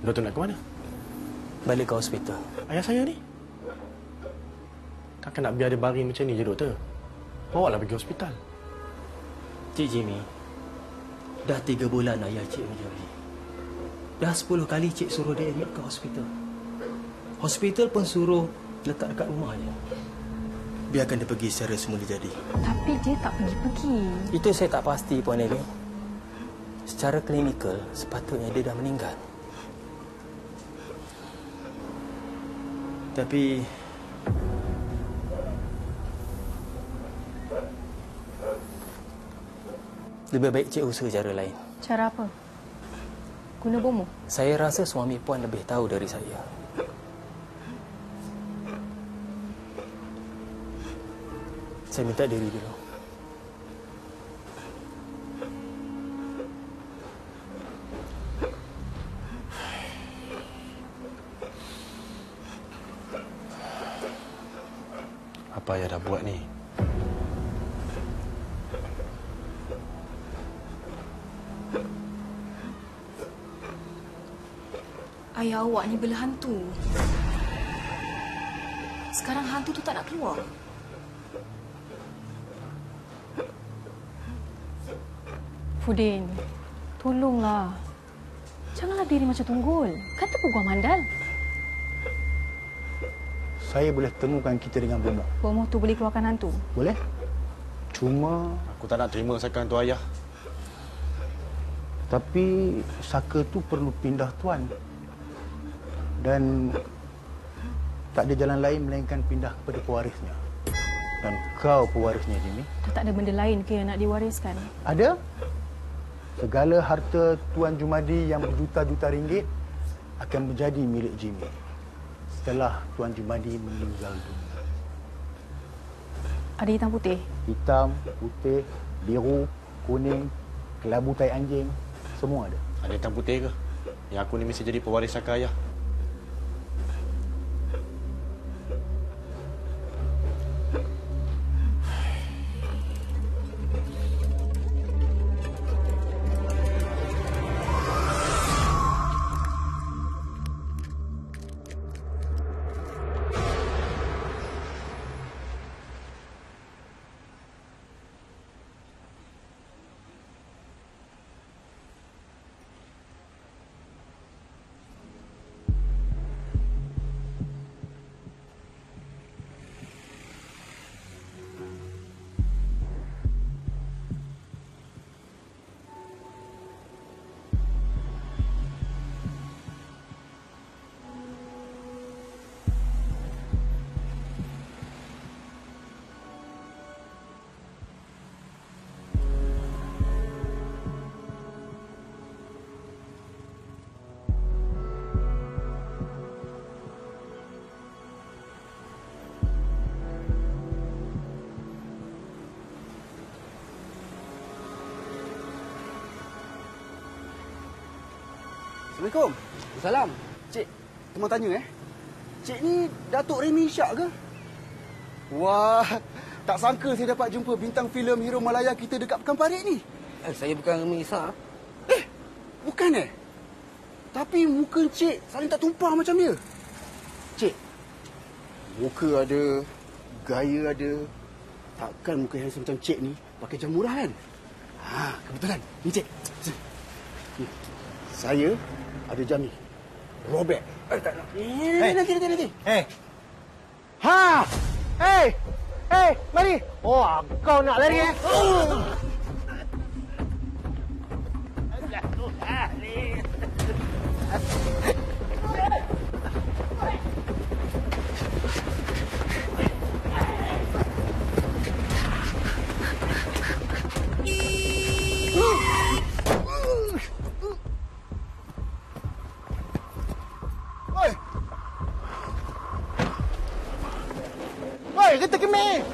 Doktor nak ke mana? Balik ke hospital. Ayah saya ni? Takkan nak biar dia baring macam ni je, doktor? Bawalah pergi hospital. Cik Jimmy, dah 3 bulan ayah cik macam ni. Dah 10 kali cik suruh dia admit ke hospital. Hospital pun suruh letak dekat rumah je. Biarkan dia pergi secara semula jadi. Tapi dia tak pergi-pergi. Itu saya tak pasti, Puan Eli. Secara klinikal, sepatutnya dia dah meninggal. Tapi lebih baik cik usaha cara lain. Cara apa? Guna bomo? Saya rasa suami puan lebih tahu dari saya. Saya minta diri dulu. Apa ayah dah buat ni? Ayah awak ni bela hantu. Sekarang hantu tu tak nak keluar. Fudin, tolonglah. Janganlah diri macam tunggul. Kata peguam handal. Saya boleh temukan kita dengan bomoh. Bomoh tu boleh keluarkan hantu? Boleh. Cuma... Aku tak nak terima sakan tu ayah. Tapi saka tu perlu pindah tuan. Dan tak ada jalan lain melainkan pindah kepada pewarisnya. Dan kau pewarisnya, Jimmy. Tak ada benda lain ke yang nak diwariskan? Ada. Segala harta Tuan Jumadi yang berjuta-juta ringgit akan menjadi milik Jimmy setelah Tuan Jumadi meninggal dunia. Ada hitam putih? Hitam, putih, biru, kuning, kelabu tai anjing, semua ada. Ada hitam putih ke? Yang aku ni mesti jadi pewaris saka ayah. Assalamualaikum. Salam. Cik, teman tanya Cik ni Datuk Remy Ishak ke? Wah, tak sangka saya dapat jumpa bintang filem hero Malaya kita dekat Pekan Parit ni. Saya bukan Remy Ishak. Bukan Tapi muka Cik saling tak tumpah macam dia. Cik, muka ada, gaya ada. Takkan muka handsome macam Cik ni pakai jam murah kan? Kebetulan. Ni Cik. Saya ada jam ni. Robert. Tak nak. Nanti. Mari. Oh, kau nak lari Kita kemih.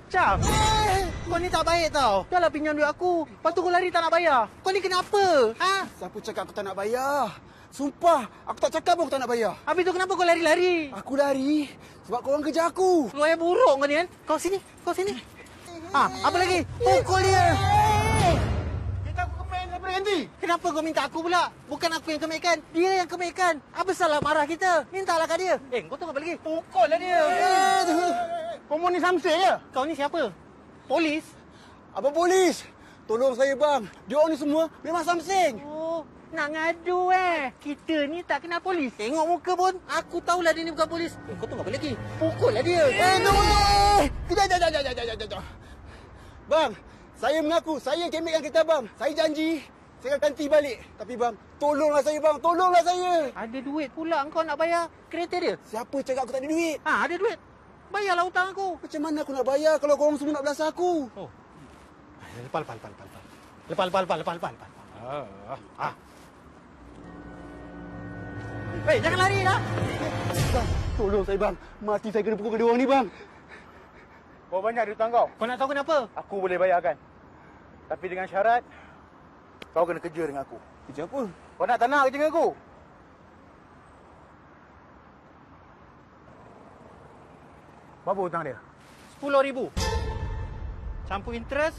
Cam, kau ni tak baik tau. Dah lah pinjam duit aku. Lepas tu kau lari tak nak bayar. Kau ni kenapa? Ha? Siapa cakap aku tak nak bayar? Sumpah, aku tak cakap pun aku tak nak bayar. Habis tu kenapa kau lari-lari? Aku lari sebab kau orang kerja aku. Keluar yang buruk kau ni kan? Kau sini, kau sini. Ha, apa lagi? Pukul dia. Kita aku kemek daripada ganti. Kenapa kau minta aku pula? Bukan aku yang kemekkan. Dia yang kemekkan. Apa salah marah kita? Mintalah kat dia. Kau tunggu apa lagi? Pukul lah dia. Kau ni Samsel ke? Kau ni siapa? Polis? Apa polis? Tolong saya bang. Dia orang ni semua memang samseng. Oh, nak ngadu Kita ni tak kenal polis. Tengok muka pun. Aku tahulah dia ni bukan polis. Kau tunggu apa lagi? Pukul lah dia. Tunggu. Kejap. Bang, saya mengaku saya yang kemekkan kereta bang. Saya janji saya akan ganti balik. Tapi bang, tolonglah saya bang. Tolonglah saya. Ada duit pula kau nak bayar kereta dia? Siapa cakap aku tak ada duit? Ha, ada duit. Bayarlah hutang aku. Macam mana aku nak bayar kalau korang semua nak belas aku? Oh. Lepas. Hei, jangan lari lah. Bang, tolong saya bang. Mati saya kena pukul kedua orang ni bang. Kau banyak duit hutang kau. Kau nak tahu kenapa? Aku boleh bayarkan. Tapi dengan syarat kau kena kerja dengan aku. Kerja apa? Kau nak tak nak kerja dengan aku? Berapa hutang dia? 10,000. Campur interest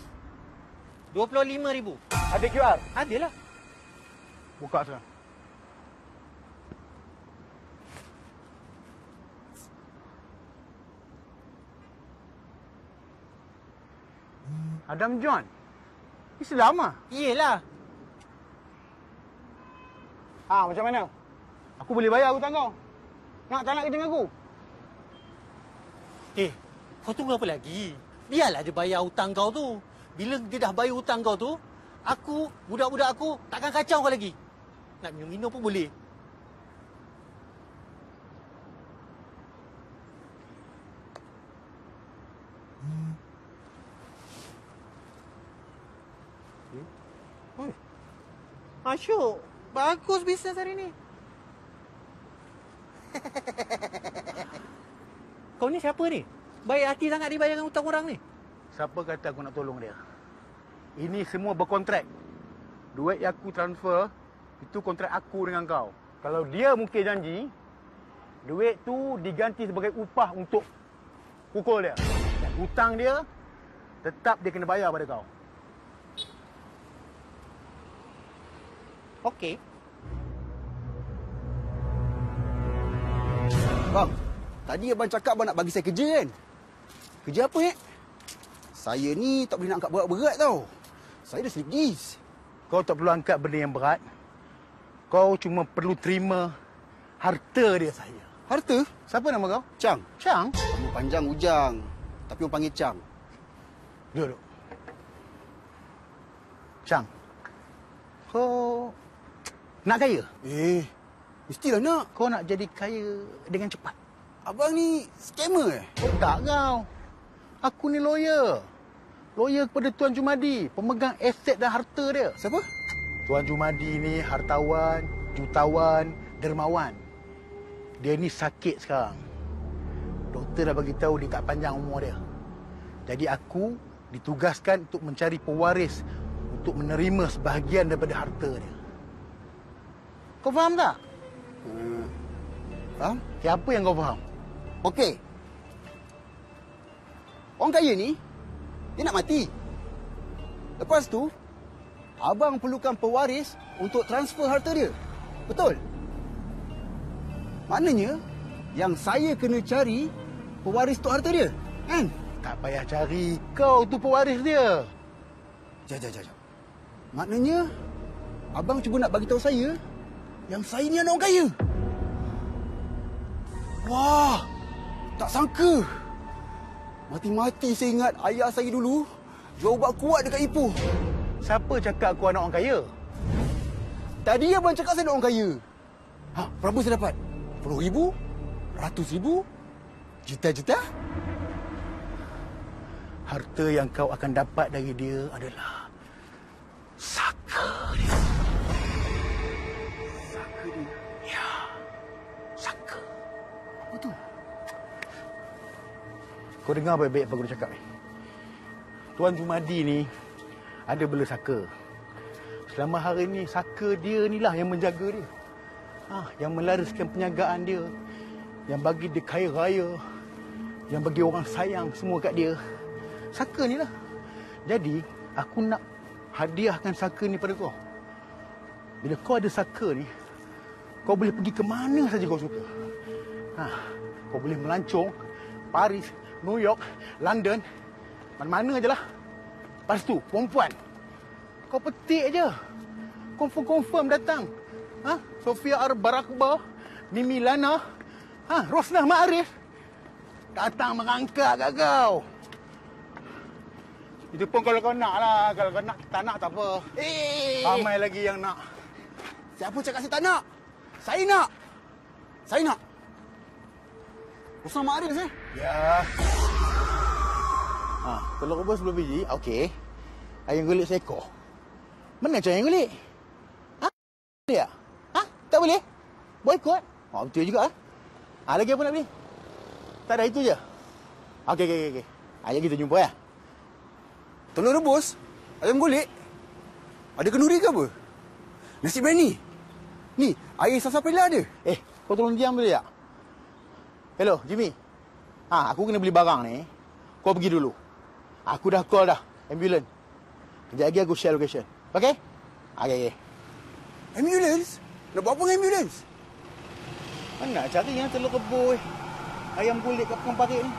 25,000. Ada QR? Adalah. Buka sekarang. Adam John. Islam ah? Iyalah. Macam mana? Aku boleh bayar hutang kau. Nak tak nak kerja dengan aku? Kau tunggu apa lagi? Biarlah dia bayar hutang kau tu. Bila dia dah bayar hutang kau tu, aku, budak-budak aku takkan kacau kau lagi. Nak minum-minum pun boleh. Asyuk. Bagus bisnes hari ni. Kau ni siapa ni? Baik hati sangat dibayarkan hutang orang ni. Siapa kata aku nak tolong dia? Ini semua berkontrak. Duit yang aku transfer, itu kontrak aku dengan kau. Kalau dia mungkin janji, duit tu diganti sebagai upah untuk pukul dia. Dan hutang dia, tetap dia kena bayar pada kau. Okey. Bang, tadi abang cakap abang nak bagi saya kerja kan? Kerja apa Saya ni tak boleh nak angkat berat-berat tau. Saya dah slip disc. Kau tak perlu angkat benda yang berat. Kau cuma perlu terima harta dia saja. Harta? Siapa nama kau? Chang. Chang? Nama panjang Ujang. Tapi orang panggil Chang. Duduk. Chang. Kau nak kaya? Mestilah nak. Kau nak jadi kaya dengan cepat? Abang ni scammer Oh, tak kau. Aku ni lawyer. Lawyer kepada Tuan Jumadi, pemegang aset dan harta dia. Siapa? Tuan Jumadi ni hartawan, jutawan, dermawan. Dia ni sakit sekarang. Doktor dah bagi tahu dia tak panjang umur dia. Jadi aku ditugaskan untuk mencari pewaris untuk menerima sebahagian daripada harta dia. Kau faham tak? Faham? Siapa yang kau faham? Okey. Orang kaya ni, dia nak mati. Lepas tu, abang perlukan pewaris untuk transfer harta dia. Betul? Maknanya, yang saya kena cari pewaris untuk harta dia. Kan? Tak payah cari. Kau tu pewaris dia. Jap. Maknanya, abang cuba nak bagi tahu saya yang saya ni anak orang kaya. Wah, tak sangka. Mati-mati saya ingat ayah saya dulu jual ubat kuat dekat Ipoh. Siapa cakap aku anak orang kaya? Tadi abang cakap saya anak orang kaya. Berapa saya dapat? 10,000? 100,000? Juta-juta? Harta yang kau akan dapat dari dia adalah saka dia. Saka dia. Ya, saka. Apa tu? Kau dengar baik-baik apa aku cakap ni. Tuan Jumadi ni ada bela saka. Selama hari ni, saka dia ni lah yang menjaga dia. Yang melariskan penjagaan dia. Yang bagi dia kaya raya. Yang bagi orang sayang semua kat dia. Saka ni lah. Jadi, aku nak hadiahkan saka ni pada kau. Bila kau ada saka ni, kau boleh pergi ke mana saja kau suka. Kau boleh melancong Paris, New York, London, mana-mana je lah. Lepas tu, perempuan. Kau petik je. Confirm datang. Sofia Ar-Barakba, Mimi Lana, Rosnah Ma'arif. Datang merangkak kat kau. Itu pun kalau kau nak lah. Kalau kau nak, tak nak tak apa. Ramai lagi yang nak. Siapa cakap saya tak nak? Saya nak. Saya nak. Rosnah Ma'arif saya. Ya. Telur rebus 10 biji, okey. Ayam gulik seekor. Mana macam ayam gulik? Boleh tak? Tak boleh? Boykot? Betul juga. Lagi apa nak beli? Tak ada, itu je. Okey. Ayam kita jumpa ya. Telur rebus? Ayam golek? Ada kenduri ke apa? Nasi biryani? Ni, air sarsaparilla ada? Kau tolong diam boleh tak? Hello, Jimmy. Aku kena beli barang ni. Kau pergi dulu. Aku dah call dah ambulans. Kejap lagi aku share location. Okey? Okey. Ambulans? Nak buat apa dengan ambulans? Mana nak cari yang telur rebus, ayam kulit kat tukang parit ni?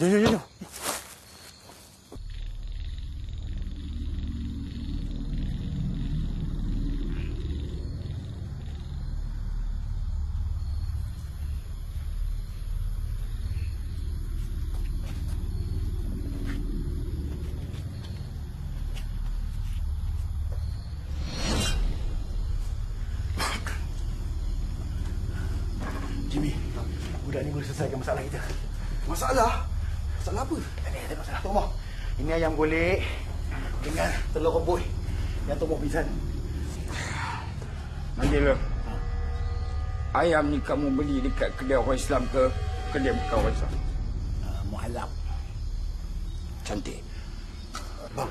Jom. Jimmy, budak ni boleh selesaikan masalah kita. Masalah? Masalah apa? Tak ada masalah. Tok Moh, ini ayam golek dengan telur rebus yang Tok Moh pingsan. Angela, ayam ni kamu beli dekat kedai orang Islam ke kedai bukan orang Islam? Mualaf. Cantik. Bang,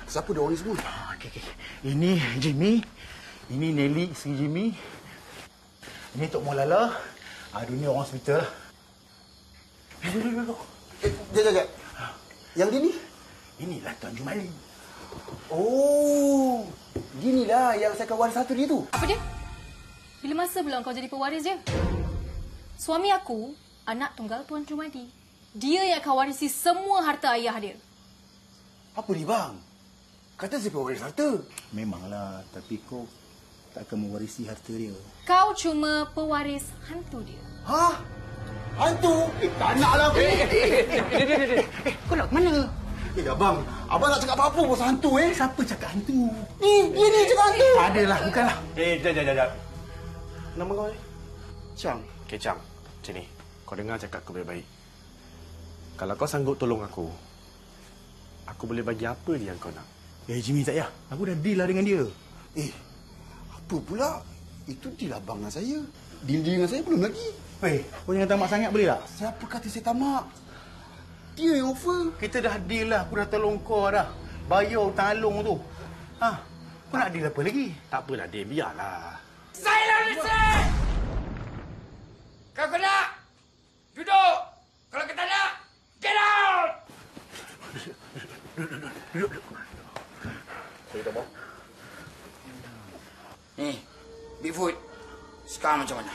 siapa dia orang ni semua? Okey. Ini Jimmy. Ini Nelly, isteri Jimmy. Ini Tok Moh Lala. Aduh, ni orang hospital lah. Duduk. Sekejap. Yang dia ni? Inilah Tuan Jumali. Oh, ginilah yang saya waris satu dia tu. Apa dia? Bila masa pula kau jadi pewaris dia? Suami aku, anak tunggal Tuan Jumadi. Dia yang akan warisi semua harta ayah dia. Apa ni bang? Kata saya pewaris harta. Memanglah, tapi kau tak akan mewarisi harta dia. Kau cuma pewaris hantu dia. Hah? Hantu? Tak naklah aku. Kau nak ke mana? Abang tak cakap apa-apa pasal hantu Siapa cakap hantu? Dia ni cakap hantu. Adalah, bukanlah. Jap. Nama kau ni? Cang. Okay, Chang. Macam ni. Kau dengar cakap aku baik-baik. Kalau kau sanggup tolong aku boleh bagi apa je yang kau nak. Jimmy, tak payah. Aku dah deal lah dengan dia. Apa pula? Itu deal abang dengan saya. Deal dengan saya belum lagi. Kau jangan tamak sangat boleh tak? Siapa kata saya tamak? Dia yang offer. Kita dah deal lah. Aku dah tolong kau dah. Bayar hutang Along tu. Kau nak deal apa lagi? Tak apalah, Din. Biarlah. Silence listen! Kau kena duduk. Kalau kau tak nak, get out! Duduk. Saya tak mau. Ni, Bigfoot. Sekarang macam mana?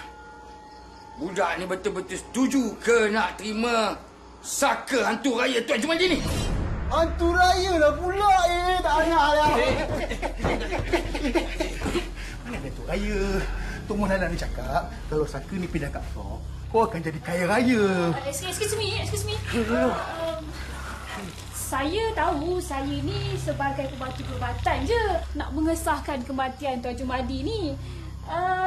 Budak ni betul-betul setuju ke nak terima saka hantu raya Tuan Jumadi ni? Hantu raya lah pula. Tak nak lah. Mana ada tu raya? Tok Mohalan ni cakap, kalau saka ni pindah kat kau akan jadi kaya raya. Excuse me. Saya tahu saya ni sebagai pembantu perubatan je nak mengesahkan kematian Tuan Jumadi ni.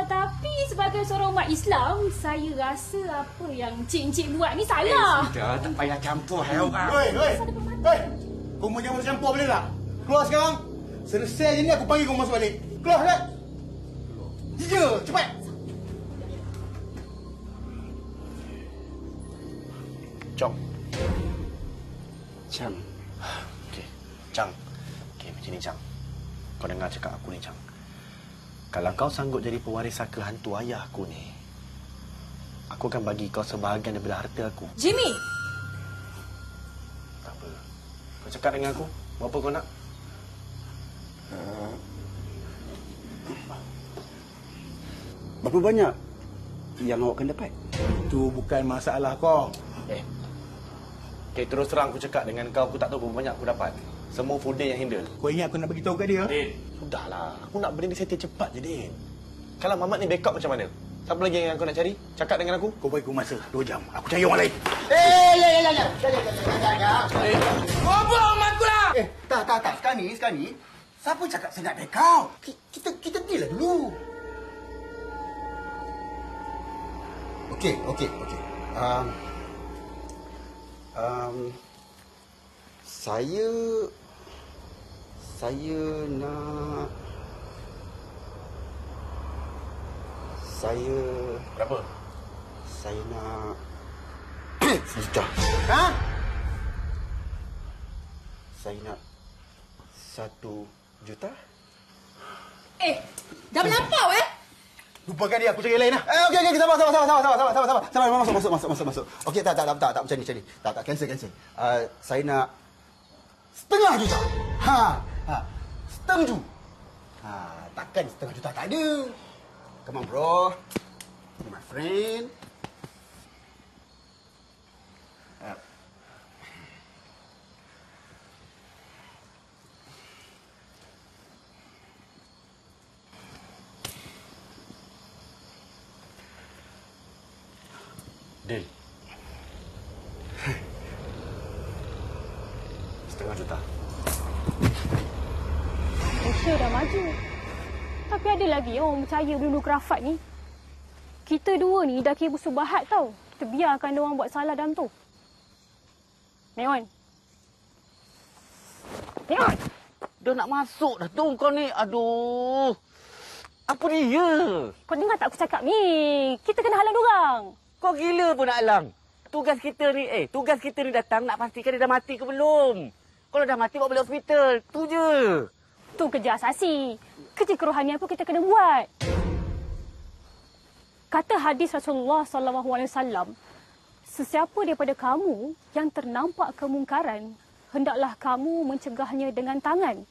Tapi sebagai seorang umat Islam, saya rasa apa yang cik-cik buat ni salah. Sudah, tak payah campur hai orang. Hei! Kau mau jangan campur boleh tak? Keluar sekarang. Selesai je ni aku panggil kau masuk balik. Keluar, kan? 3, cepat! Chong. Cang. Okey. Chang. Okey, macam ni, Chang. Kau dengar cakap aku ni, Chang. Kalau kau sanggup jadi pewaris saka hantu ayah aku ni, aku akan bagi kau sebahagian daripada harta aku. Jimmy! Tak apa. Kau cakap dengan aku. Berapa kau nak? Berapa banyak yang awak akan dapat? Itu bukan masalah kau. Okey, terus terang aku cakap dengan kau, aku tak tahu berapa banyak aku dapat. Semua Fudin yang handle. Kau ingat aku nak bagi tahu kat dia? Din, sudahlah. Aku nak benda ni settle cepat je, Din. Kalau Mamat ni backup macam mana? Siapa lagi yang kau nak cari? Cakap dengan aku. Kau bagi aku masa 2 jam. Aku cari orang lain. Kau buang aku lah! Tak. Sekarang ni. Siapa cakap saya nak backup? Kita deal lah dulu. Okey. Berapa? Saya nak 1 juta. Saya nak 1 juta. Dah melampau Lupakan dia, aku cari lain lah. Okey, sabar. Masuk. Okey, tak macam ni. Tak, cancel. Saya nak setengah juta. Setengah juta. Takkan setengah juta tak ada. Come on, bro. You're my friend. Deal. Setengah juta. Malaysia dah maju. Tapi ada lagi orang percaya benda kerafat ni. Kita dua ni dah kira bersubahat tau. Kita biarkan dia orang buat salah dalam tu. Neon. Dia nak masuk dah tu kau ni. Aduh. Apa dia? Kau dengar tak aku cakap ni? Kita kena halang diorang. Kau gila pun nak halang. Tugas kita ni datang nak pastikan dia dah mati ke belum. Kalau dah mati bawa balik hospital. Tu je. Tu kerja asasi. Kerja kerohanian pun kita kena buat. Kata hadis Rasulullah SAW, sesiapa daripada kamu yang ternampak kemungkaran, hendaklah kamu mencegahnya dengan tangan.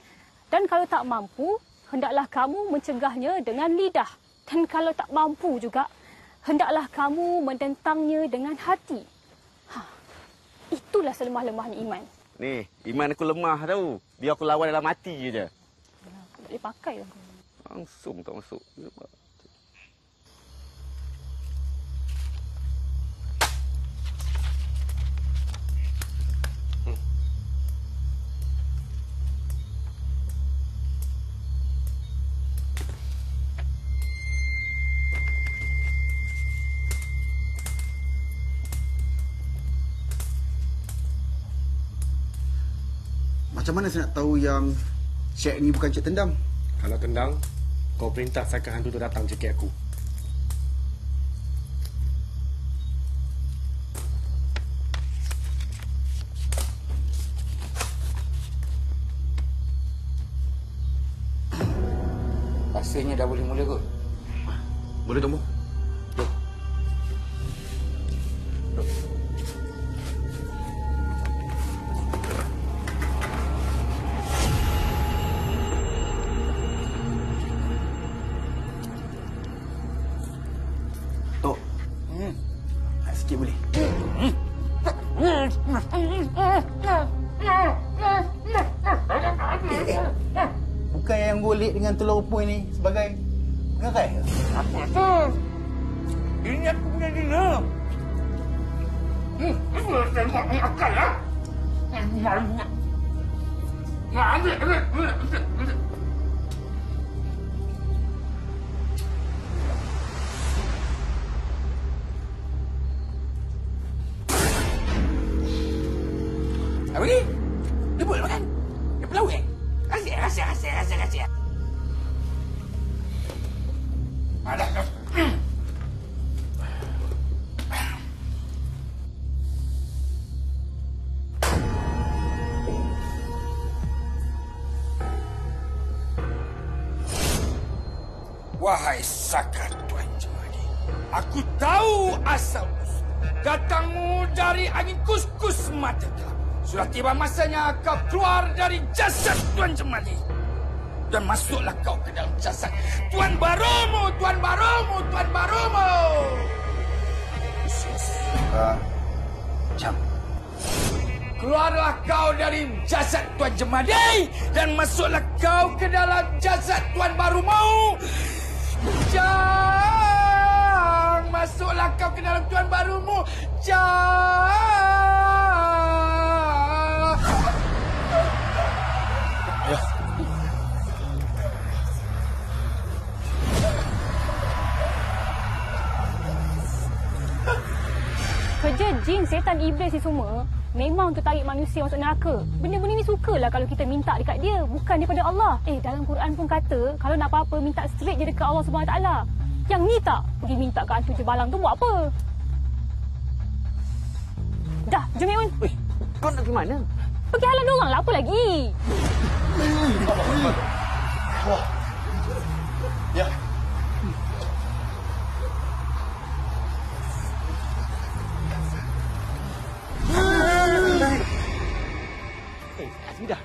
Dan kalau tak mampu, hendaklah kamu mencegahnya dengan lidah. Dan kalau tak mampu juga, hendaklah kamu mendentangnya dengan hati. Itulah selemah-lemahnya iman. Ni, iman aku lemah tau. Biar aku lawan dalam mati je. Tak boleh pakai lah. Langsung tak masuk. Macam mana saya nak tahu yang Cik ni bukan Cik Tendang? Kalau tendang, kau perintah saka hantu tu datang cekik aku. Rasanya dah boleh mula kot. Boleh temu? Tok. Nak sikit boleh? Bukan yang golek dengan telur opoi ni sebagai pengerai ke? Apa tu? Ini aku punya dina. Tengok ni akal lah. Ambil. Apa ni? Dia boleh makan? Dia pelawet? Kasih. Ada. Wahai Saka Tuan Jemadi, aku tahu asal-usul datangmu dari angin kus-kus mata kau. Sudah tiba masanya kau keluar dari jasad Tuan Jemadi. Dan masuklah kau ke dalam jasad Tuan Barumu. Jam. Keluarlah kau dari jasad Tuan Jemadi dan masuklah kau ke dalam jasad Tuan Barumu. Jang, masuklah kau ke dalam Tuan Barumu. Jang. Ya. Kerja jin, setan, iblis ni semua memang untuk tarik manusia masuk neraka. Benda-benda ni sukalah kalau kita minta dekat dia, bukan daripada Allah. Dalam Quran pun kata, kalau nak apa-apa minta straight je dekat Allah SWT. Yang ni tak, pergi minta kat hantu Jebalang tu buat apa? Dah, jom Ewan. Weh, kau nak pergi mana? Pergi halang dorang lah, apa lagi? Wah. Ya. Sudah.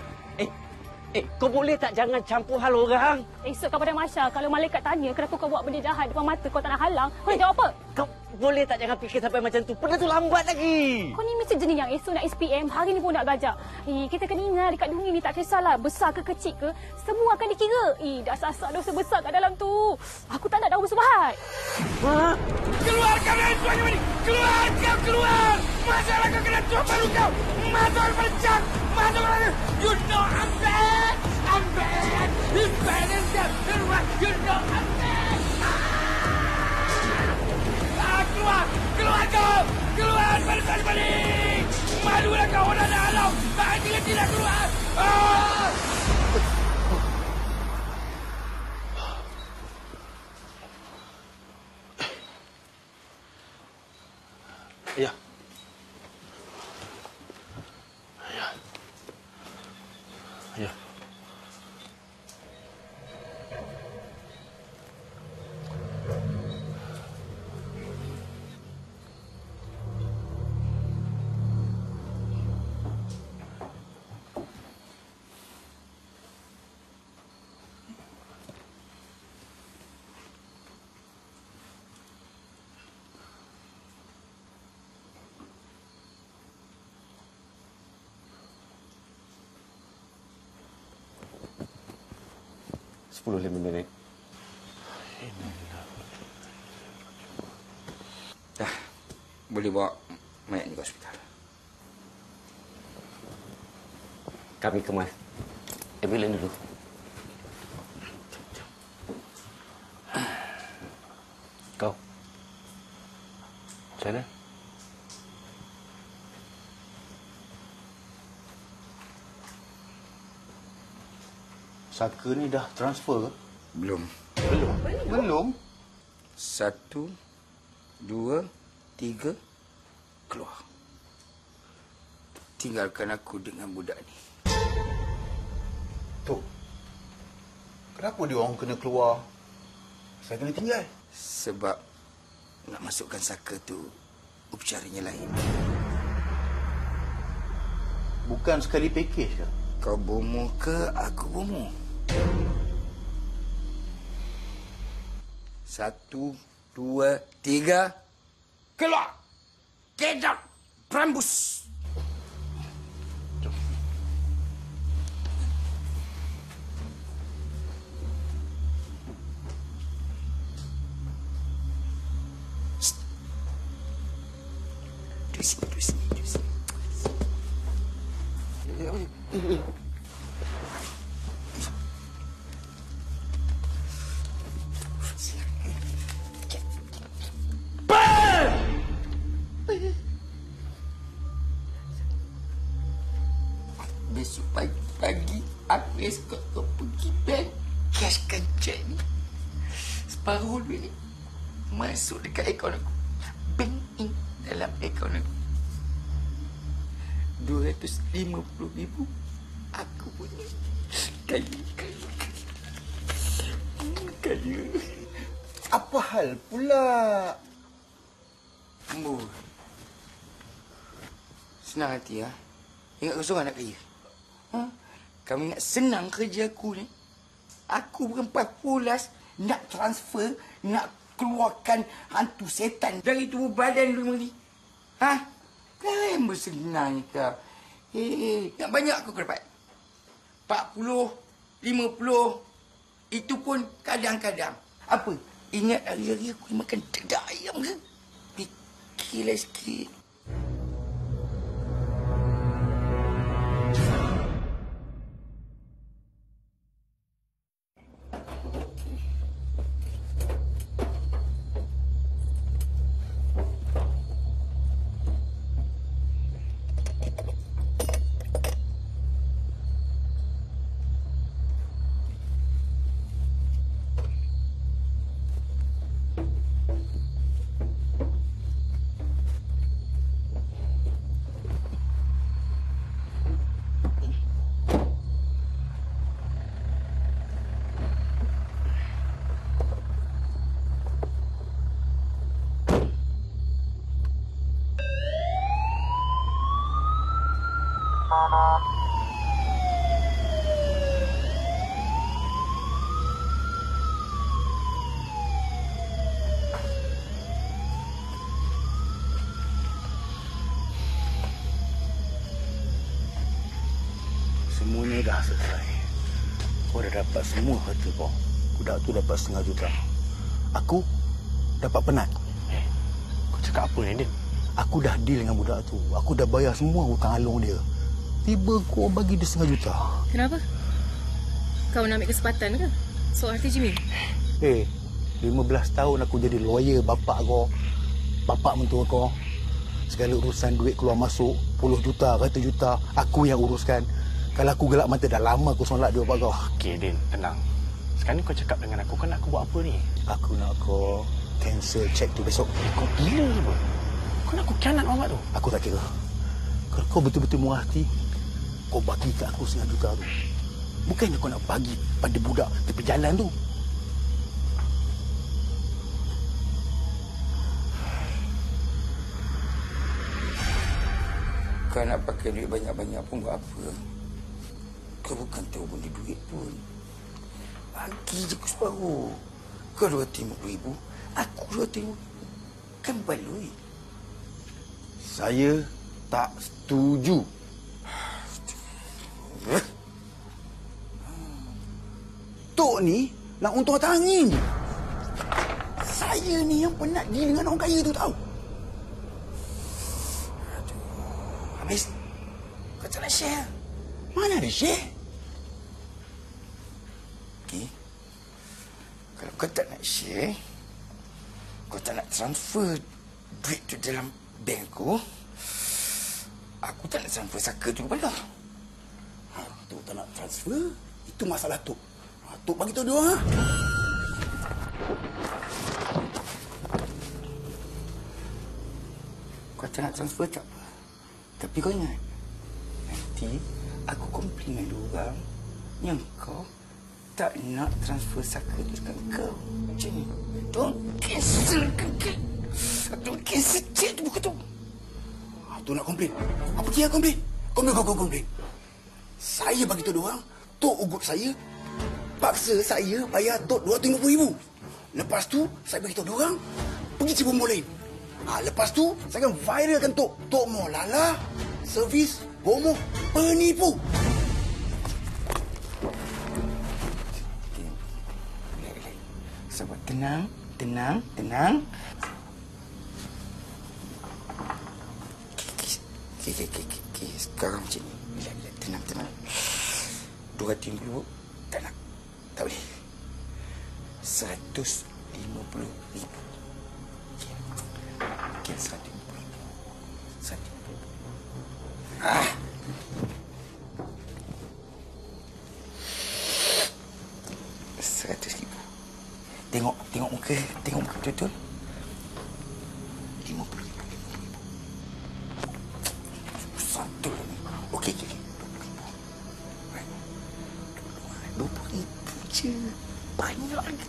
Kau boleh tak jangan campur hal orang? Esok kepada Masya, kalau malaikat tanya kenapa kau buat benda jahat depan mata kau tak nak halang, kau nak jawab apa? Kau boleh tak jangan fikir sampai macam tu? Benda tu lambat lagi. Kau ni mesti jenis yang esok nak SPM, hari ni pun nak belajar. Kita kena ingat dekat dunia ni tak kisahlah besar ke kecil ke, semua akan dikira. Dah sasak dosa besar kat dalam tu. Aku tak nak dah bersubahat. Keluar kalian Tuan Jemadi. Keluar. Masalah kau kena Tuan Baru kau. Masuk bercak. You know I'm bad. He's bad as death. You know I'm bad. Keluar kau. Keluar Tuan Jemadi. Malulah kau orang dah halau. Tak tidak keluar. Ya. 10-15 minit. Dah, boleh bawa mayat ni ke hospital. Kami kemas ambulans dulu. Kau? Macam mana? Saka ni dah transfer ke? Belum. Belum? 1, 2, 3, keluar. Tinggalkan aku dengan budak ni. Tok, kenapa dia orang kena keluar? Saya kena tinggal. Sebab nak masukkan Saka tu, upacaranya lain. Bukan sekali pakej ke? Kau bomoh ke aku bomoh? 1, 2, 3, keluar! Get out! Berambus! Duduk sini. Besok pagi aku escort kau pergi bank, cashkan cek ni. Separuh duit ni masuk dekat akaun aku. Bank in dalam akaun aku. 250,000 aku punya. Kaya. Apa hal pula? Ambo. Senang hati, ha? Ingat kau seorang nak kaya? Ha? Kamu ingat senang kerja aku ni? Aku bukan pulas nak transfer, nak keluarkan hantu setan dari tubuh badan lu ni. Ha? Kan bersenang kau. Nak banyak aku dapat. 40, 50. Itu pun kadang-kadang. Apa? Ingat hari-hari aku makan dadah ayam ke? Fikirlah sikit. Semuanya dah selesai. Kau dah dapat semua harta kau. Budak tu dapat 500,000 juta. Aku dapat penat. Kau cakap apa ni, Din? Aku dah deal dengan budak tu. Aku dah bayar semua hutang alung dia. Tiba kau bagi dia 500,000 juta. Kenapa? Kau nak ambil kesempatan ke? Soal hati Jimmy? 15 tahun aku jadi lawyer bapak kau. Bapak mentua kau. Segala urusan duit keluar masuk, 10 juta, 100 juta, aku yang uruskan. Kalau aku gelap mata, dah lama aku solat dia bapak kau. Okey, Din, tenang. Sekarang ni kau cakap dengan aku, kau nak aku buat apa ni? Aku nak kau cancel check tu besok. Kau gila ke apa? Kau nak aku kianat Muhammad tu? Aku tak kira. Kalau kau betul-betul murah hati, kau bagi kat aku 500,000 juta tu. Bukannya kau nak bagi pada budak tepi jalan tu. Kau nak pakai duit banyak-banyak pun buat apa? Kau bukan tahu benda duit pun. Bagi je aku separuh. Kau 250,000, aku 250,000. Kan baloi. Saya tak setuju. Tok ni nak untung atas angin je. Saya ni yang penat deal dengan orang kaya tu tahu. Habis, kau tak nak share? Mana ada share? Okay. Kalau kau tak nak share, kau tak nak transfer duit tu dalam bank aku tak nak transfer saka tu kepada kau. Tok tak nak transfer, itu masalah Tok. Tok bagi tahu dia orang. Kau tak nak transfer tak apa. Tapi kau ingat, nanti aku komplain dengan diorang yang kau tak nak transfer saka tu dekat kau. Macam ni. Don't cancel kekek. Don't cancel cek tu buku tu. Tok nak komplain. Apa dia komplain? Komplain. Saya bagi tahu diorang, Tok ugut saya, paksa saya bayar Tok RM250,000. Lepas tu, saya bagi tahu diorang, pergi cari bombol lain. Lepas tu, saya akan viralkan Tok. Tok mau lala, servis, bomoh, penipu. Sabar, tenang. Okay, sekarang macam ni. Bila, tenang. 250 tak nak. Tak boleh. 150,000. Okay, 150,000. 100,000. Tengok muka betul-betul. 50,000. Satu ni. Okey. 20,000 je. Banyak lagi.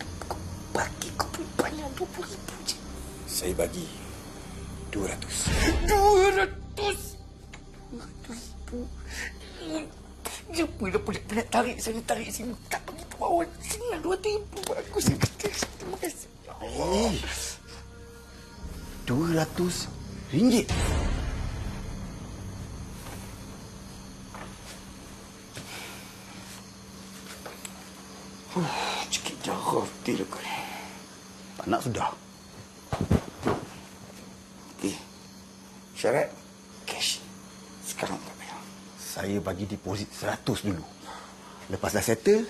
Bagi kau pun banyak 20,000 je. Saya bagi 200. 200,000. Siapa dah penat tarik sana tarik sini. Tak pergi ke bawah. Senang 2,000. Bagus. Terima kasih. RM200. Sikit darah betul kau ni. Tak nak sudah. Okey. Syarat cash. Sekarang tak payah. Saya bagi deposit 100 dulu. Lepas dah settle,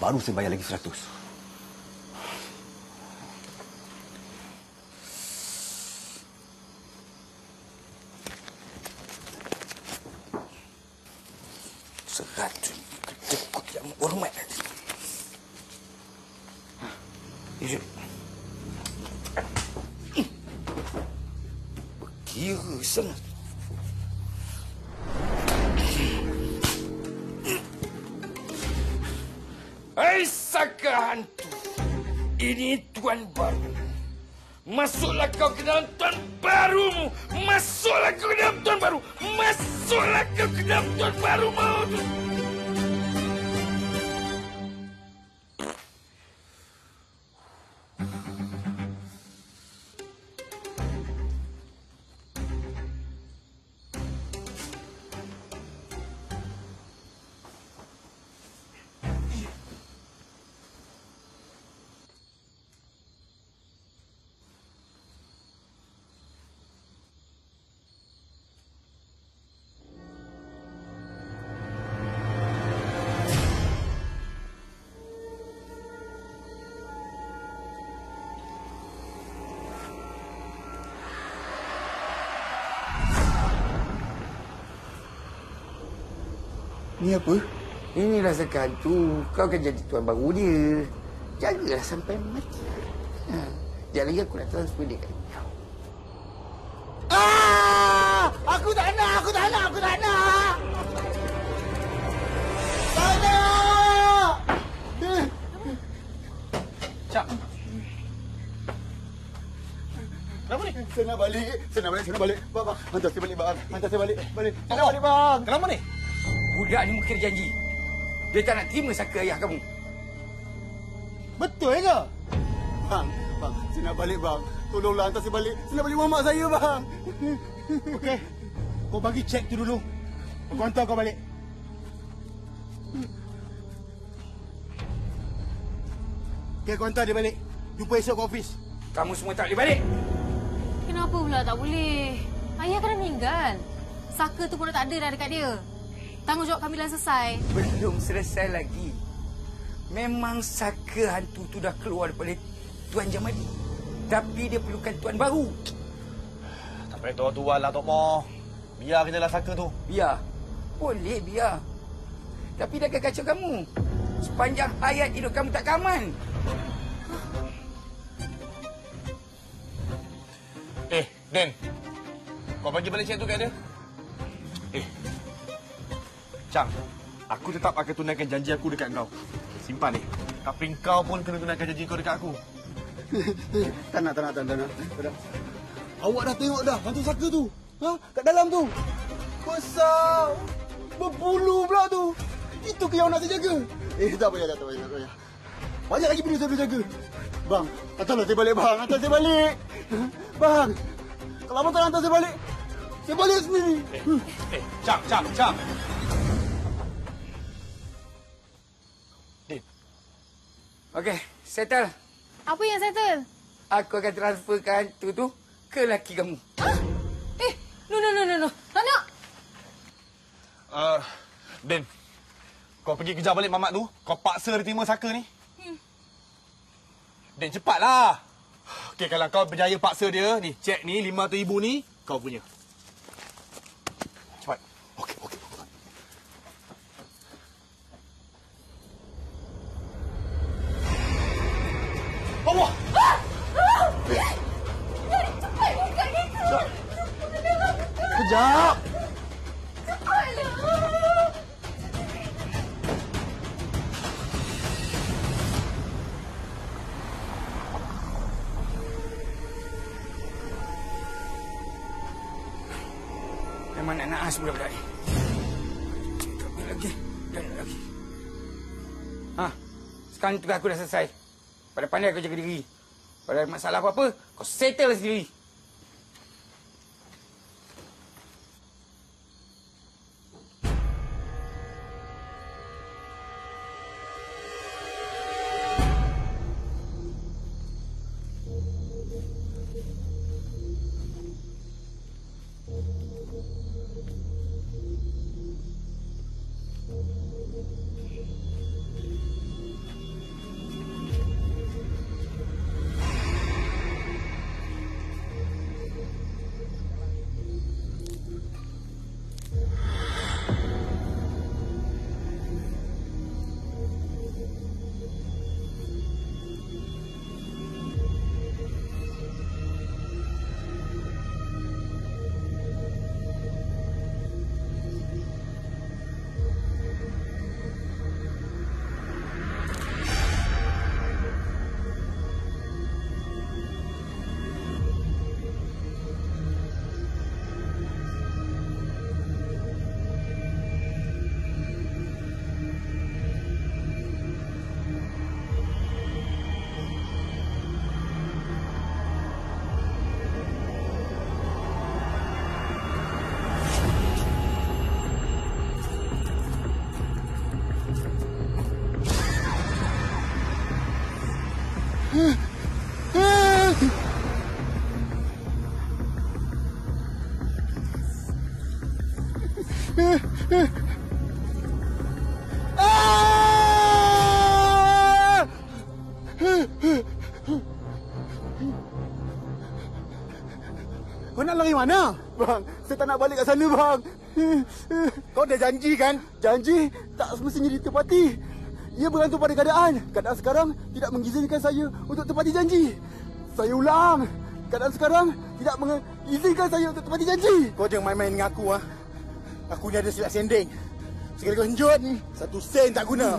baru saya bayar lagi 100. Kedekut yang hormat. Duduk. Berkira sangat. Hai saka hantu. Ini tuan baru. Masuklah kau ke dalam tuan barumu. Masuklah kau ke dalam tuan baru. Masuklah kau ke dalam tuan barumu. Ni apa? Inilah saka hantu. Kau akan jadi tuan baru dia. Jagalah sampai mati. Sekejap lagi aku nak transfer dia kat kau. Aku tak nak! Tak nak! Cak. Kenapa ni? Saya nak balik. Bang, hantar saya balik, bang. Balik. Saya nak balik, bang. Kenapa ni? Budak ni mungkin janji. Dia tak nak terima saka ayah kamu. Betul ke? Bang, saya nak balik, bang. Tolonglah hantar saya balik. Saya nak balik mamak saya, bang. Okey. Kau bagi cek tu dulu. Aku hantar kau balik. Okay, kau hantar dia balik. Jumpa esok ke office. Kamu semua tak boleh balik. Kenapa pula tak boleh? Ayah kan dah meninggal. Saka tu pun dah tak ada dah dekat dia. Tanggungjawab kami dah selesai. Belum selesai lagi. Memang saka hantu tu dah keluar daripada Tuan Jamadi. Tapi dia perlukan tuan baru. Tak payah tua-tua lah, Tok Mo. Biar kejalah saka tu. Biar. Boleh biar. Tapi dia akan kacau kamu. Sepanjang hayat hidup kamu tak aman. Den. Kau bagi balik cek tu kat dia. Chang, aku tetap akan tunaikan janji aku dekat kau. Simpan ni. Tapi kau pun kena tunaikan janji kau dekat aku. Tak nak. Awak dah tengok dah hantu saka tu. Ha? Kat dalam tu. Besar. Berbulu pula tu. Itu ke yang nak saya jaga? Tak payah. Banyak lagi benda saya boleh jaga. Bang, hantarlah saya balik bang. Hantar saya balik. Bang, kalau abang tak hantar saya balik sendiri. Chang. Okey, settle. Apa yang settle? Aku akan transferkan hantu tu ke laki kamu. No. Tak nak. Den. Kau pergi kejar balik mamat tu. Kau paksa dia terima saka ni. Den, cepatlah. Okey, kalau kau berjaya paksa dia, ni, cek ni, 500,000 ni, kau punya. Cepat. Okey. Allah! Cepat buka dia. Kejap. Memang nak naas budak-budak ni. Dan lagi. Sekarang tugas aku dah selesai. Pandai-pandai kau jaga diri. Kalau ada masalah apa-apa, kau settle sendiri. Kau nak lari mana? Bang, saya tak nak balik kat sana, bang. Kau dah janji kan? Janji tak semestinya ditepati. Ia bergantung pada keadaan. Keadaan sekarang tidak mengizinkan saya untuk tepati janji. Saya ulang. Keadaan sekarang tidak mengizinkan saya untuk tepati janji. Kau jangan main-main dengan aku, ah. Aku ni ada silat sending. Sekali kau henjut, 1 sen tak guna.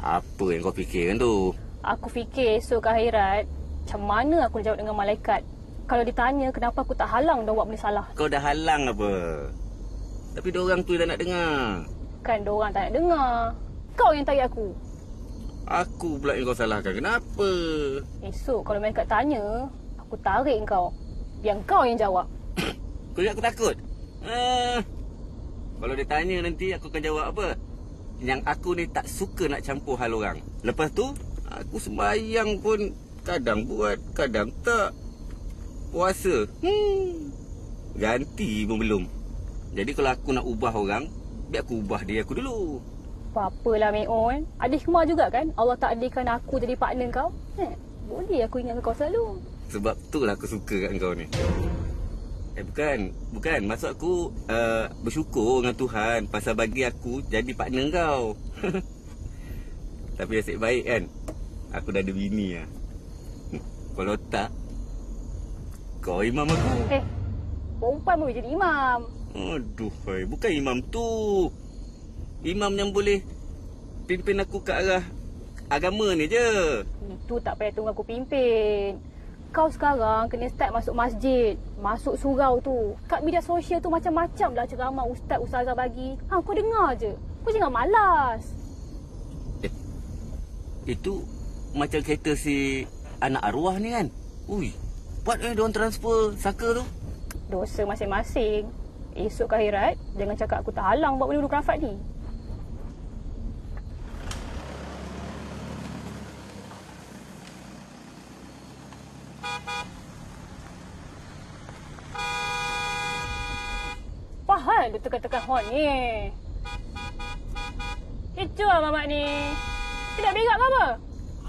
Apa yang kau fikirkan tu? Aku fikir esok ke akhirat, macam mana aku jawab dengan malaikat? Kalau ditanya kenapa aku tak halang dia buat benda salah. Kau dah halang apa? Tapi diorang tu dah nak dengar. Kan diorang tak nak dengar. Kau yang tarik aku. Aku pula yang kau salahkan. Kenapa? Esok kalau mereka tanya, aku tarik kau. Biar kau yang jawab. Kau ingat aku takut? Kalau dia tanya nanti aku akan jawab apa? Yang aku ni tak suka nak campur hal orang. Lepas tu, aku sembahyang pun kadang buat, kadang tak. Puasa. Ganti pun belum. Jadi kalau aku nak ubah orang, biar aku ubah diri aku dulu. Apa-apalah Meon. Adik Kemar juga kan? Allah takdirkan aku jadi partner kau. Boleh aku ingat kau selalu. Sebab tu lah aku suka kat kau ni. Bukan. Maksud aku bersyukur dengan Tuhan pasal bagi aku jadi partner kau. Tapi nasib baik kan, aku dah ada bini lah. Kalau tak, kau imam aku. Perempuan boleh jadi imam. Aduh, bukan imam tu. Imam yang boleh pimpin aku ke arah agama ni je. Itu tak payah tunggu aku pimpin. Kau sekarang kena start masuk masjid, masuk surau tu. Kat media sosial tu macam-macam lah ceramah ustaz-ustazah bagi. Kau dengar je. Kau jangan malas. Itu macam kereta si anak arwah ni kan? Ui, buat diorang transfer saka tu. Dosa masing-masing. Esok ke akhirat, jangan cakap aku tak halang buat benda-benda kerafat ni. Faham lu tekan-tekan horn ni. Kecoh lah mamak ni. Tidak berak ke apa?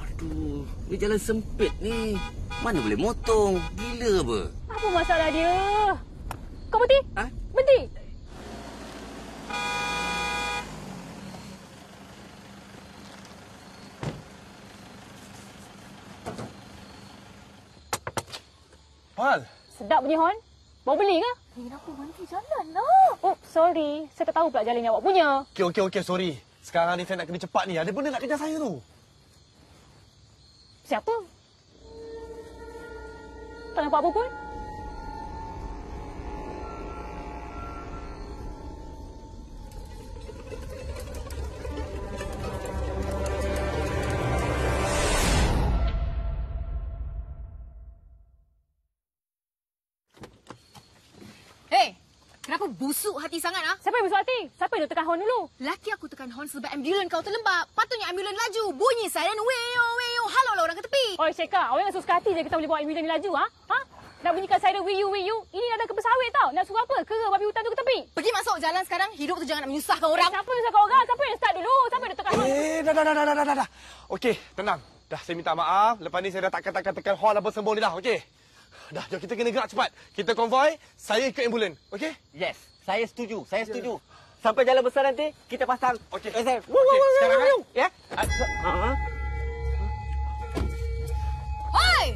Aduh, ni jalan sempit ni. Mana boleh motong? Gila apa? Apa masalah dia? Kau berhenti? Berhenti! Pal! Sedap bunyi horn. Bawa beli ke? Kenapa berhenti jalan lah? Oh, sorry. Saya tak tahu pula jalan yang awak punya. Okey, sorry. Sekarang ni saya nak kena cepat ni. Ada benda nak kejar saya tu. Siapa? Tak nampak apa pun? Kenapa busuk hati sangat ah? Siapa yang busuk hati? Siapa yang tekan horn dulu? Laki aku tekan horn sebab ambulan kau terlembab. Patutnya ambulan laju. Bunyi siren weyo weyo. Halau lah orang ke tepi. Oi Syekha, awak yang suka hati je kita boleh bawa ambulan ni laju ha? Nak bunyikan siren weyo weyo. Ini dah ke pesawit tau. Nak suruh apa? Kera babi hutan tu ke tepi. Pergi masuk jalan sekarang. Hidup tu jangan nak menyusahkan orang. Siapa yang menyusahkan orang? Siapa yang start dulu? Siapa yang tekan horn? Dah. Okey, tenang. Dah saya minta maaf. Lepas ni saya dah takkan tekan horn apa semua ni dah. Okey. Dah, jom kita kena gerak cepat. Kita konvoi, saya ikut ambulan. Okey? Yes. Saya setuju. Sampai jalan besar nanti, kita pasang. Okey. Okey, sekarang kan? Ya? Oi!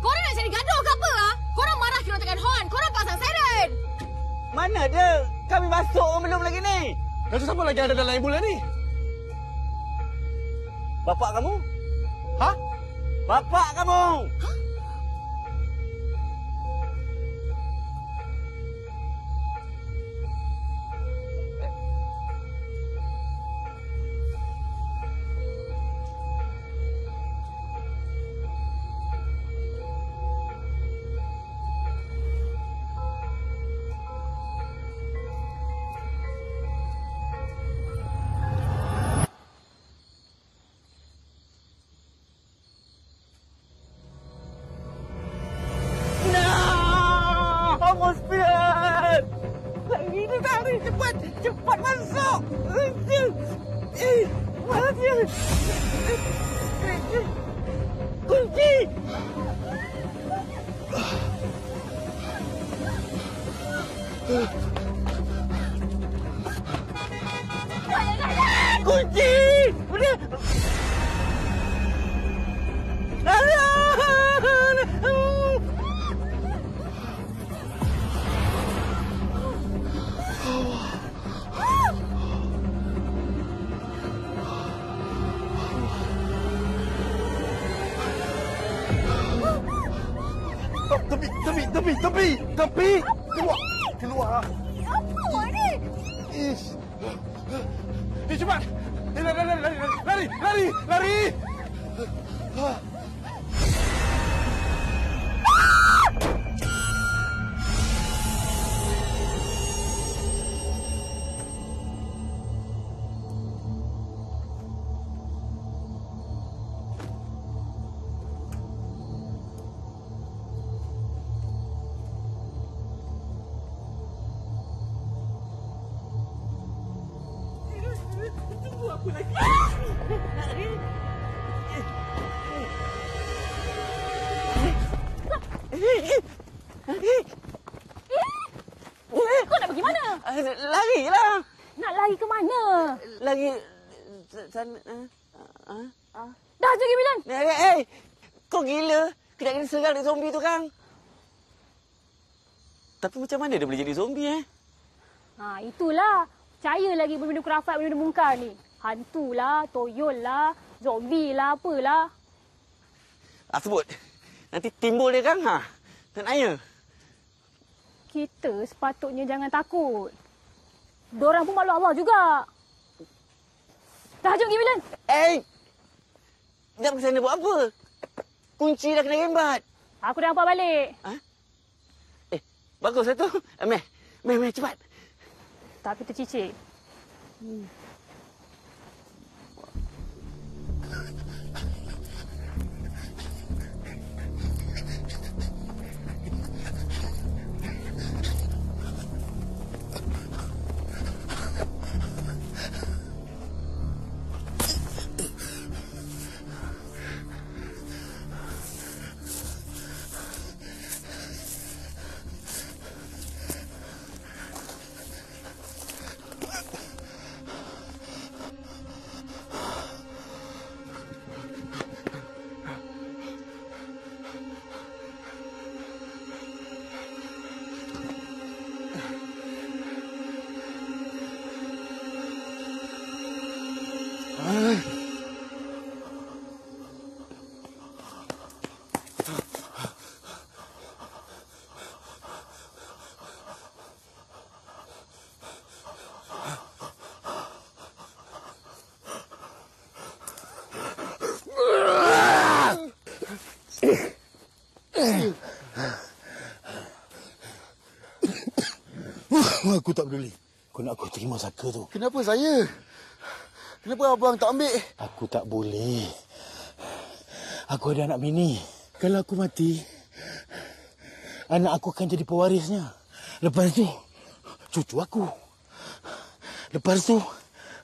Korang nak cari gaduh ke apa? Korang marah kira tekan horn. Korang pasang siren. Mana dia? Kami masuk belum lagi ni. Dah tu siapa lagi ada dalam ambulan ni? Bapak kamu? Ha? Bapak kamu? Cepat masuk. Mana dia? Kunci. Kunci. Udah. Tepi! Keluar! Apa ni? Cepat! Lari! Kau nak pergi mana? Larilah. Nak lari ke mana? Lari sana. Dah je Milan. Kau gila. Kena serang dia zombie tu kan. Tapi macam mana dia boleh jadi zombie Itulah. Percaya lagi benda-benda kurafat, benda-benda mungkar ni. Hantu lah, toyol lah, zombie lah, apalah. Sebut. Nanti timbul dia kan Dan ayah. Kita sepatutnya jangan takut. Diorang pun makhluk Allah juga. Dah jom pergi Milan. Nak pergi sana buat apa? Kunci dah kena rembat. Aku dah nampak balik. Bagus lah tu. Meh, cepat. Tapi tercicik. Aku tak peduli. Kau nak aku terima saka tu. Kenapa saya? Kenapa abang tak ambil? Aku tak boleh. Aku ada anak bini. Kalau aku mati, anak aku akan jadi pewarisnya. Lepas tu, cucu aku. Lepas tu,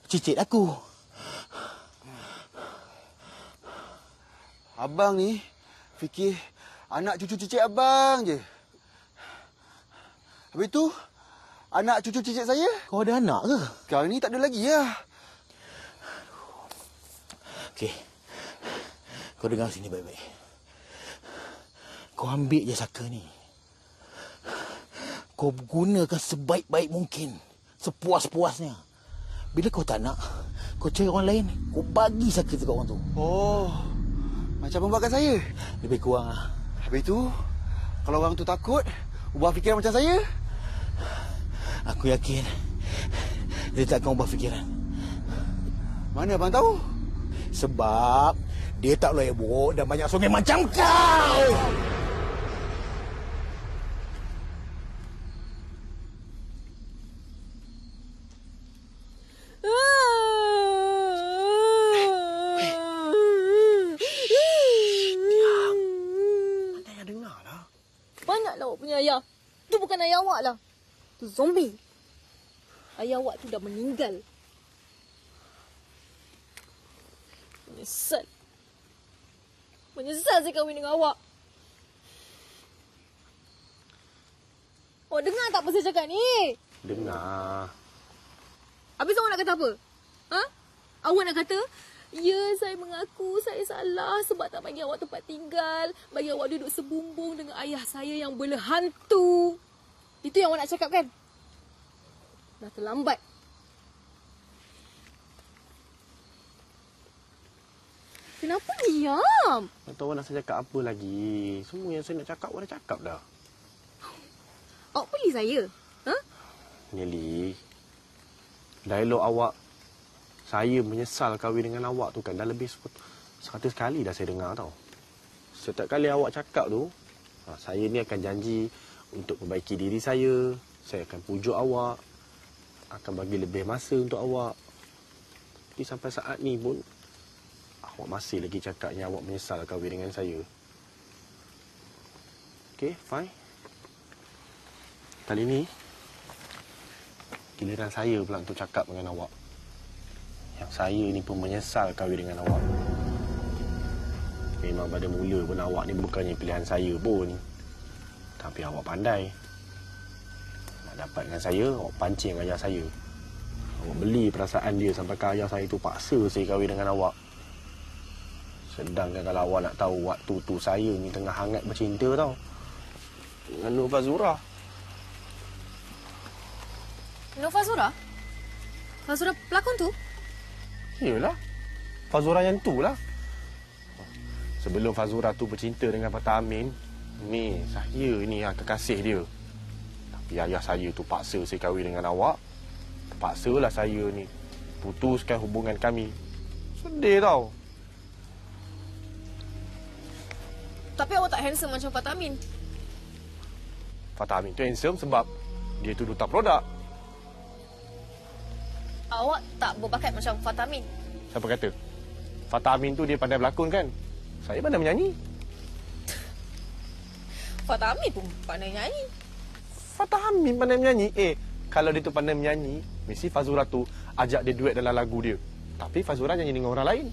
cicit aku. Abang ni fikir anak cucu cicit abang je. Habis tu, anak cucu cicit saya. Kau ada anak ke? Sekarang ni tak ada lagi lah. Okey. Kau dengar sini baik-baik. Kau ambil je saka ni. Kau gunakan sebaik-baik mungkin. Sepuas-puasnya. Bila kau tak nak, kau cari orang lain. Kau bagi saka tu kat orang tu. Oh. Macam membuatkan saya. Lebih kurang lah. Habis tu, kalau orang tu takut, ubah fikiran macam saya. Aku yakin dia tak akan ubah fikiran. Mana abang tahu? Sebab dia tak layak buruk dan banyak sungai macam kau. Diam. Mana yang dengar lah. Banyaklah awak punya ayah. Tu bukan ayah awak lah. Tu zombie. Ayah awak tu dah meninggal. Menyesal. Menyesal saya kahwin dengan awak. Awak dengar tak apa saya cakap ni? Dengar. Habis awak nak kata apa? Awak nak kata, ya saya mengaku saya salah sebab tak bagi awak tempat tinggal. Bagi awak duduk sebumbung dengan ayah saya yang berhantu. Itu yang awak nak cakap kan? Dah terlambat. Kenapa diam? Tak tahu nak saya cakap apa lagi. Semua yang saya nak cakap, awak dah cakap dah. Awak pilih saya? Nelly, dialog awak Saya menyesal kahwin dengan awak tu kan. Dah lebih 100 kali dah saya dengar tau. Setiap kali awak cakap tu, saya ni akan janji untuk membaiki diri saya. Saya akan pujuk awak. Akan bagi lebih masa untuk awak. Tapi sampai saat ni pun, awak masih lagi cakapnya awak menyesal kahwin dengan saya. Okey, fine. Kali ni, giliran saya pula untuk cakap dengan awak. Yang saya ni pun menyesal kahwin dengan awak. Memang pada mula pun awak ni bukannya pilihan saya pun. Tapi awak pandai. Nak dapat dengan saya, awak pancing ayah saya. Awak beli perasaan dia sampai ke ayah saya tu paksa saya kahwin dengan awak. Sedangkan kalau awak nak tahu, waktu tu saya ni tengah hangat bercinta tau. Dengan Nur Fazura. Nur Fazura? Fazura pelakon tu? Yelah. Fazura yang tu lah. Sebelum Fazura tu bercinta dengan Fatah Amin, ni saya ni kekasih dia. Tapi ayah saya tu paksa saya kahwin dengan awak. Paksalah saya ni putuskan hubungan kami. Sedih tau. Tapi awak tak handsome macam Fatah Amin. Fatah Amin tu handsome sebab dia tu duta produk. Awak tak berbakat macam Fatah Amin. Siapa kata? Fatah Amin tu dia pandai berlakon kan? Saya pandai menyanyi. Fatah Amin pun pandai nyanyi. Fatah Amin pandai menyanyi? Kalau dia tu pandai menyanyi, mesti Fazura tu ajak dia duet dalam lagu dia. Tapi Fazura nyanyi dengan orang lain.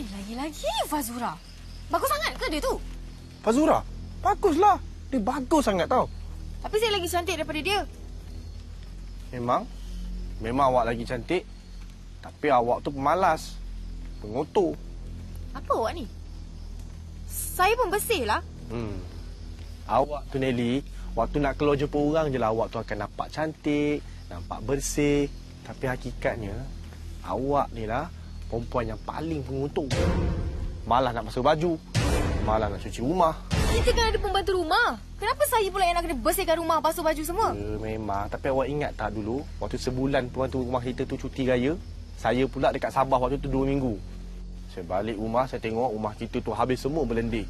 Lagi-lagi Fazura. Bagus sangat ke dia tu? Fazura? Baguslah. Dia bagus sangat tau. Tapi saya lagi cantik daripada dia. Memang awak lagi cantik. Tapi awak tu pemalas. Pengotor. Apa awak ni? Saya pun bersih lah. Awak tu Nelly, waktu nak keluar jumpa orang je lah awak tu akan nampak cantik, nampak bersih. Tapi hakikatnya, awak ni lah perempuan yang paling pengotor. Malah nak basuh baju. Malah nak cuci rumah. Kita kan ada pembantu rumah. Kenapa saya pula yang nak kena bersihkan rumah, basuh baju semua? Memang. Tapi awak ingat tak dulu, waktu sebulan pembantu rumah kita tu cuti raya, saya pula dekat Sabah waktu tu 2 minggu. Saya balik rumah, saya tengok rumah kita tu habis semua berlendir.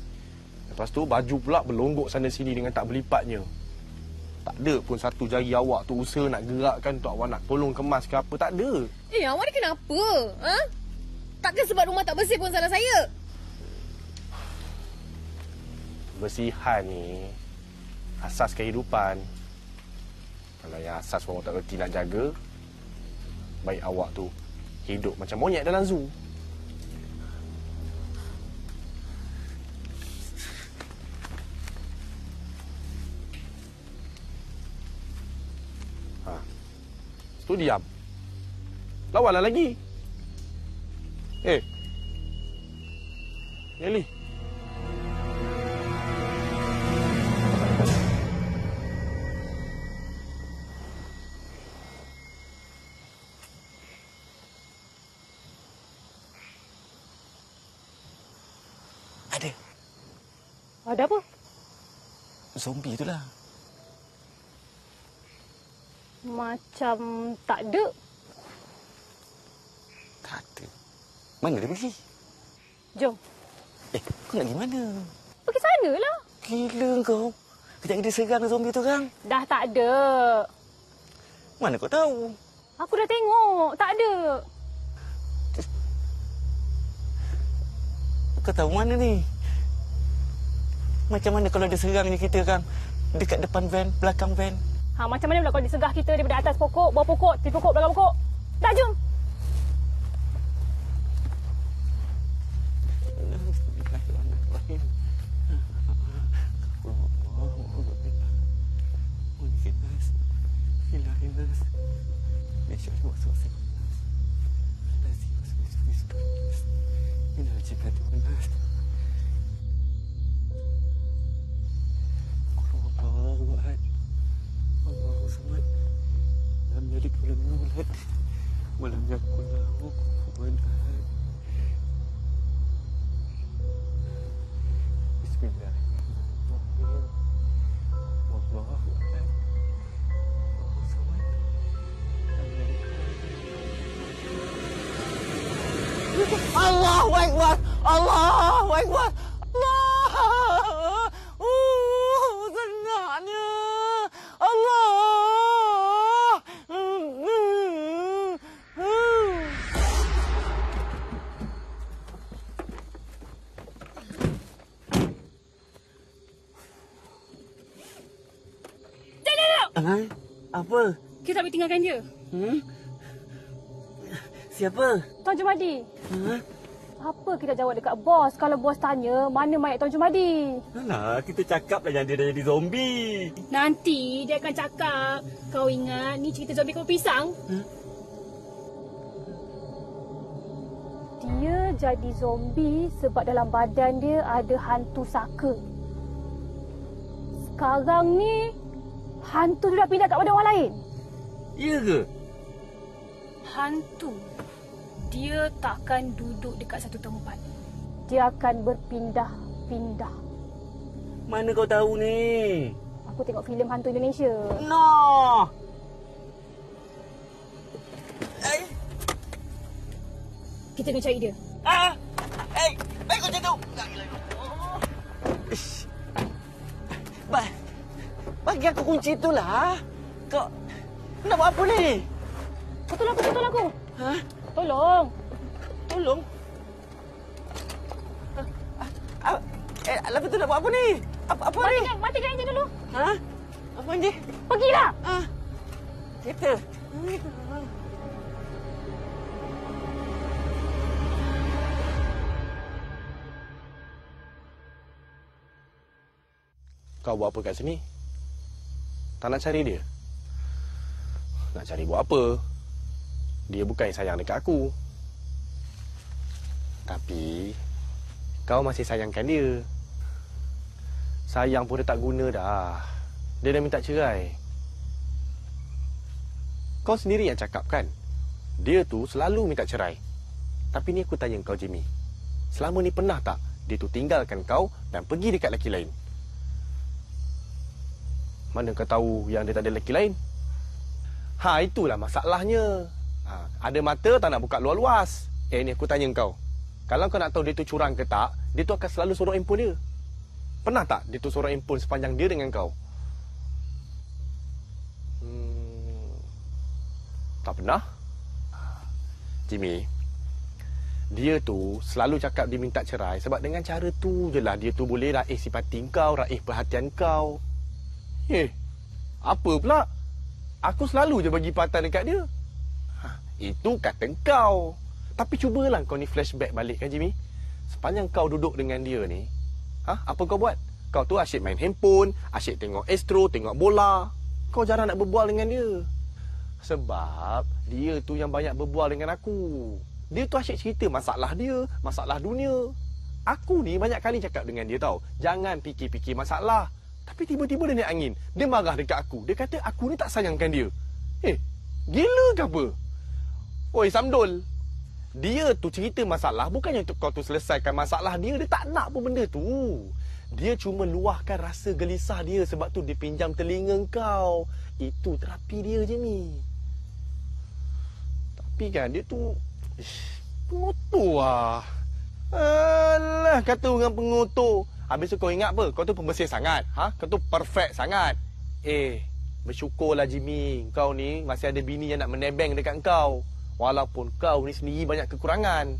Lepas tu baju pula berlonggok sana sini dengan tak berlipatnya. Tak ada pun satu jari awak tu usaha nak gerakkan untuk awak nak tolong kemas ke apa. Tak ada. Awak ni kenapa? Takkan sebab rumah tak bersih pun salah saya? Bersihan ni asas kehidupan. Kalau yang asas awak tak reti nak jaga, baik awak tu hidup macam monyet dalam zoo. Tu diam. Lawanlah lagi. Nelly. Ada apa? Zombie tu lah. Macam tak ada. Tak ada. Mana dia pergi? Jom. Kau nak pergi mana? Pergi sana lah. Gila kau. Kejap dia serang zombie tu kan? Dah tak ada. Mana kau tahu? Aku dah tengok. Tak ada. Kau tahu mana ni? Macam mana kalau dia serangnya kita kan? Dekat depan van, belakang van. Macam mana pula kalau disegah kita daripada atas pokok, bawah pokok, tepi pokok, belakang pokok? Dah, jom. Walam yakun lahu kufuwan ahad. Bismillahirrahmanirrahim. Wallahu a'lam. Allahu samad. Lam yalid wa lam Allahu Akbar. Allahu Akbar. Allah. Senangnya. Allah. Apa? Kita tak boleh tinggalkan dia. Siapa? Tuan Jumadi. Apa kita jawab dekat bos kalau bos tanya mana mayat Tuan Jumadi? Alah, kita cakap lah yang dia dah jadi zombie. Nanti dia akan cakap, kau ingat ni cerita zombie kau pisang? Dia jadi zombie sebab dalam badan dia ada hantu saka. Sekarang ni hantu tu dah pindah kat badan orang lain. Ya ke? Hantu, dia takkan duduk dekat satu tempat. Dia akan berpindah-pindah. Mana kau tahu ni? Aku tengok filem hantu Indonesia. No. Kita kena cari dia. Baik kau jatuh. Bagi aku kunci itulah. Kau nak buat apa ni? Tolong aku. Ha? Tolong. Lepas tu nak buat apa ni? Apa ni? Matikan enjin dulu. Ha? Apa enjin? Pergilah. Kereta. Kau buat apa kat sini? Tak nak cari dia? Nak cari buat apa? Dia bukan yang sayang dekat aku. Tapi kau masih sayangkan dia. Sayang pun dah tak guna dah. Dia dah minta cerai. Kau sendiri yang cakap kan? Dia tu selalu minta cerai. Tapi ni aku tanya kau, Jimmy. Selama ni pernah tak dia tu tinggalkan kau dan pergi dekat lelaki lain? Mana kau tahu yang dia tak ada lelaki lain? Itulah masalahnya. Ada mata tak nak buka luas-luas. Ni aku tanya kau. Kalau kau nak tahu dia tu curang ke tak, dia tu akan selalu suruh handphone dia. Pernah tak dia tu suruh handphone sepanjang dia dengan kau? Tak pernah. Jimmy, dia tu selalu cakap dia minta cerai sebab dengan cara tu je lah dia tu boleh raih simpati kau, raih perhatian kau. Apa pula? Aku selalu je bagi perhatian dekat dia. Itu kata kau. Tapi cubalah kau ni flashback balik kan, Jimmy. Sepanjang kau duduk dengan dia ni, apa kau buat? Kau tu asyik main handphone, asyik tengok Astro, tengok bola. Kau jarang nak berbual dengan dia. Sebab dia tu yang banyak berbual dengan aku. Dia tu asyik cerita masalah dia, masalah dunia. Aku ni banyak kali cakap dengan dia tau, jangan fikir-fikir masalah. Tapi tiba-tiba dia naik angin. Dia marah dekat aku. Dia kata aku ni tak sayangkan dia. Gila ke apa? Oi Samdul, dia tu cerita masalah bukannya untuk kau tu selesaikan masalah dia. Dia tak nak pun benda tu. Dia cuma luahkan rasa gelisah dia. Sebab tu dia pinjam telinga kau. Itu terapi dia je ni. Tapi kan dia tu pengotor lah. Alah, kata orang pengotor. Habis tu kau ingat apa? Kau tu pembersih sangat. Kau tu perfect sangat. Bersyukurlah Jimmy. Kau ni masih ada bini yang nak menebeng dekat kau. Walaupun kau ni sendiri banyak kekurangan.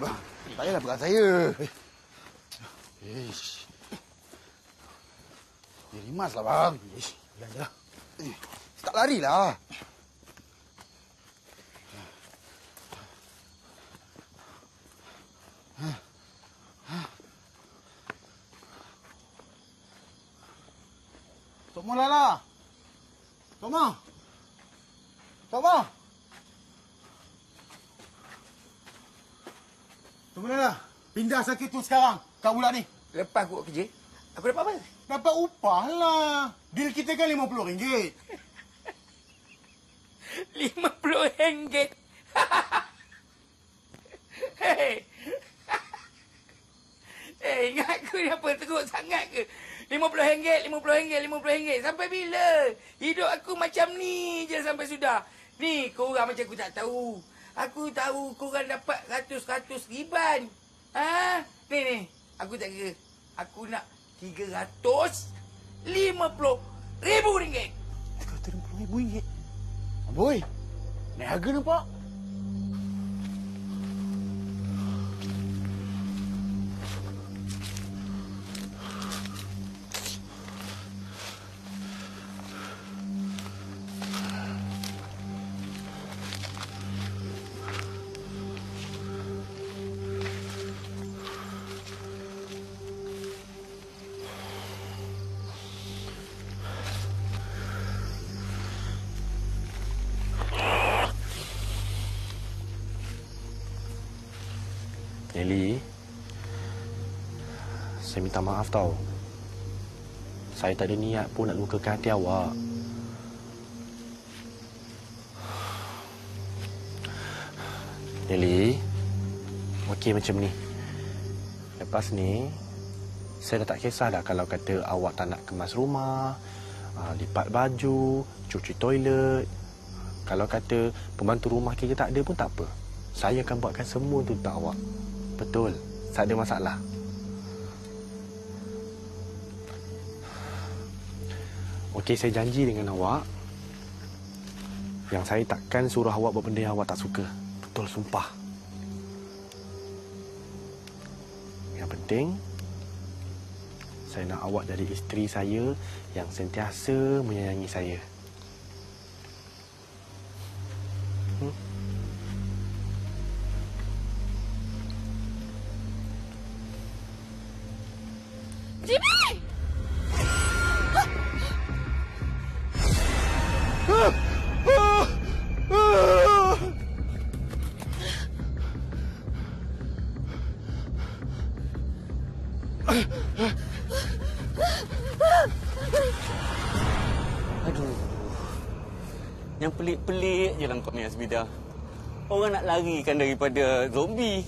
Bang, tak payahlah pegang saya. Rimaslah bang. Biar je lah. Tak larilah. Tok Mo Lala. Tok Mo. Tok Mo. Tok Mo Lala. Pindah sakit tu sekarang. Kau bulan ni. Lepas aku buat kerja, Aku dapat apa? Dapat upah lah. Deal kita kan RM50. RM50. Hei. Ingat aku ni apa teruk sangat ke? RM50, RM50. Sampai bila? Hidup aku macam ni je sampai sudah. Ni, korang macam aku tak tahu. Aku tahu korang dapat ratus-ratus riban. Ha? Ni. Aku tak kira. Aku nak RM350,000. RM350,000? Boy, naik harga nampak? Nelly, saya minta maaf tau. Saya tak ada niat pun nak lukakan hati awak. Nelly, okey macam ni. Lepas ni, saya dah tak kisah dah kalau kata awak tak nak kemas rumah, lipat baju, cuci toilet. Kalau kata pembantu rumah kita tak ada pun tak apa. Saya akan buatkan semua tu untuk awak. Betul, tak ada masalah. Okey, saya janji dengan awak yang saya takkan suruh awak buat benda yang awak tak suka. Betul, sumpah. Yang penting, saya nak awak jadi isteri saya yang sentiasa menyayangi saya. Jimmy! Aduh. Yang pelik-pelik je lah kau ni, Azmida. Orang nak larikan daripada zombie.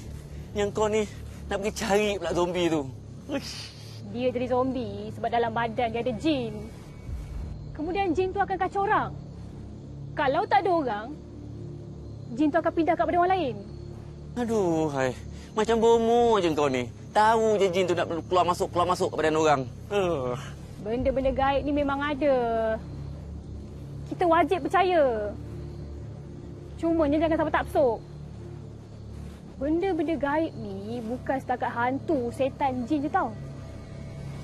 Yang kau ni nak pergi cari pula zombie tu. Uish. Dia jadi zombie sebab dalam badan dia ada jin. Kemudian jin tu akan kacau orang. Kalau tak ada orang, jin tu akan pindah kat badan orang lain. Aduh, hai. Macam bomo je kau ni. Tahu je jin tu nak keluar masuk kat badan orang. Benda-benda gaib ni memang ada. Kita wajib percaya. Cumanya jangan sampai tak pesok. Benda-benda gaib ni bukan setakat hantu, setan, jin je tau.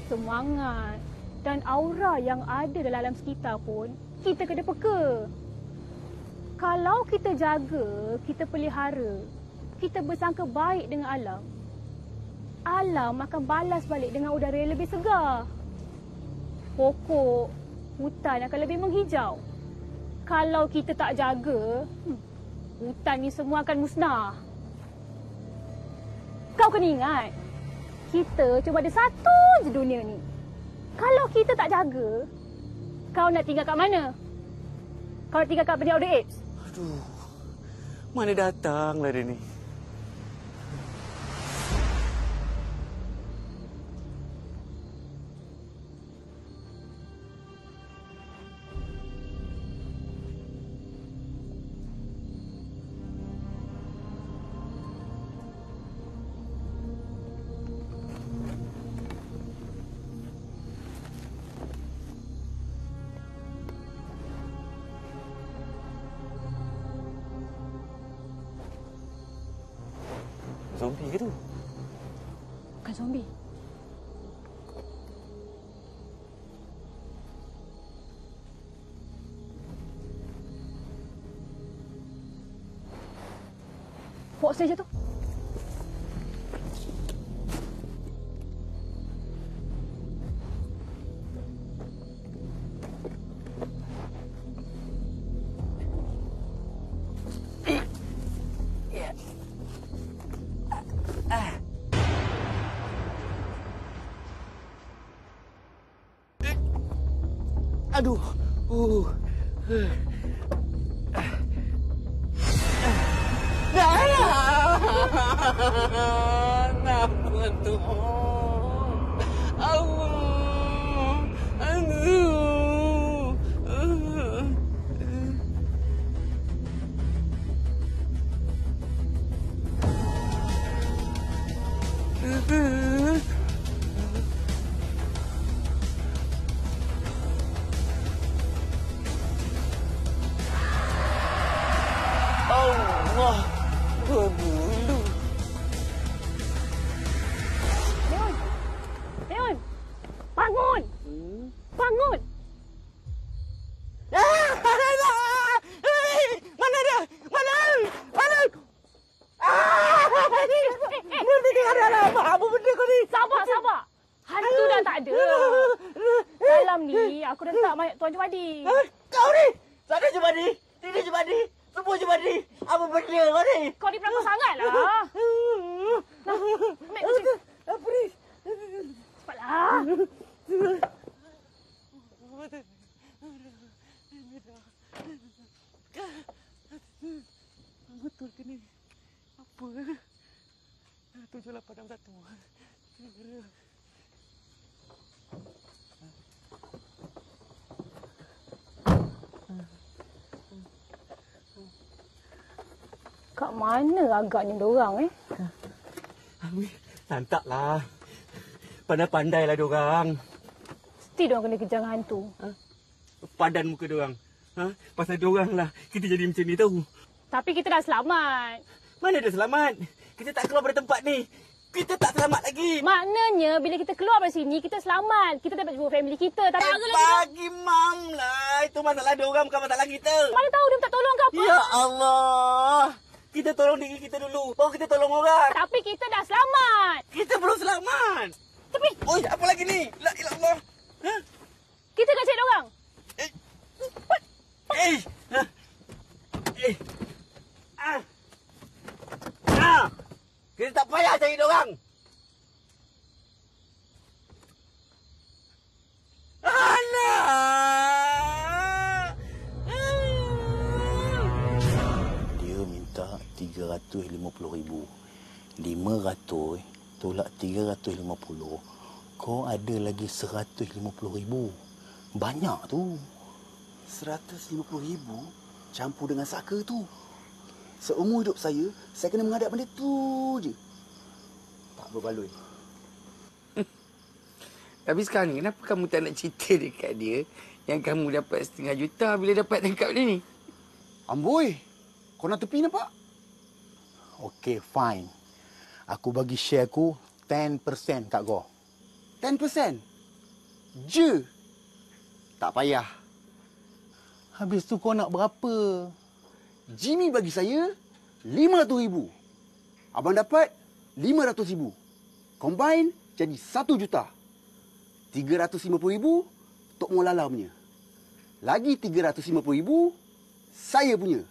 Semangat dan aura yang ada dalam alam sekitar pun kita kena peka. Kalau kita jaga, kita pelihara, kita bersangka baik dengan alam, alam akan balas balik dengan udara yang lebih segar. Pokok, hutan akan lebih menghijau. Kalau kita tak jaga, hutan ni semua akan musnah. Kau kena ingat, kita cuma ada satu je dunia ni. Kalau kita tak jaga, kau nak tinggal kat mana? Kau nak tinggal kat Planet of the Apes? Aduh, mana datanglah dia ni. Zombie ke tu? Bukan zombie. Bawa saja tu. Aduh. Kenapa tu? Allah. Aduh. Allah berbulu. Leon! Bangun! Bangun! Mana dia? Mana? Apa benda kau ni? Sabar. Hantu dah tak ada. Dalam ni, aku dah letak mayat Tuan Jumadi. Kau ni? Sana Jumadi? Tidak Jumadi? Semua Jumadi? Apa benda kau ni? Kau ni pelakon sangatlah. Nah, ambil kunci. Polis. Cepatlah. Betul ke ni? Apa? 7861. Kat mana agaknya diorang Lantaklah. Pandai-pandailah diorang. Mesti diorang kena kejar dengan hantu. Padan muka diorang. Pasal diorang lah kita jadi macam ni tahu. Tapi kita dah selamat. Mana dah selamat? Kita tak keluar dari tempat ni. Kita tak selamat lagi. Maknanya bila kita keluar dari sini, kita selamat. Kita dapat jumpa family kita. Tapi bagi mam lah. Itu masalah diorang, bukan masalah kita. Mana tahu dia tak tolong ke apa? Ya Allah. Kita tolong diri kita dulu. Baru kita tolong orang. Tapi kita dah selamat. Kita belum selamat. Tapi... Oi, apa lagi ni? La ilah Allah. Kita kena cari diorang. Kita tak payah cari diorang. Dia minta 350,000. 500 tolak 350. Kau ada lagi 150,000. Banyak tu. 150,000 campur dengan saka tu. Seumur hidup saya kena menghadap benda tu je. Tak berbaloi. Tapi sekarang ni, kenapa kamu tak nak cerita dekat dia yang kamu dapat 500,000 juta bila dapat tangkap dia ni? Amboi, kau nak tepi nampak? Okey, fine. Aku bagi share aku 10% kat kau. 10%? Je? Tak payah. Habis tu kau nak berapa? Jimmy bagi saya 500,000. Abang dapat 500,000. Combine jadi 1 juta. 350,000 Tok Maulala punya. Lagi 350,000 saya punya.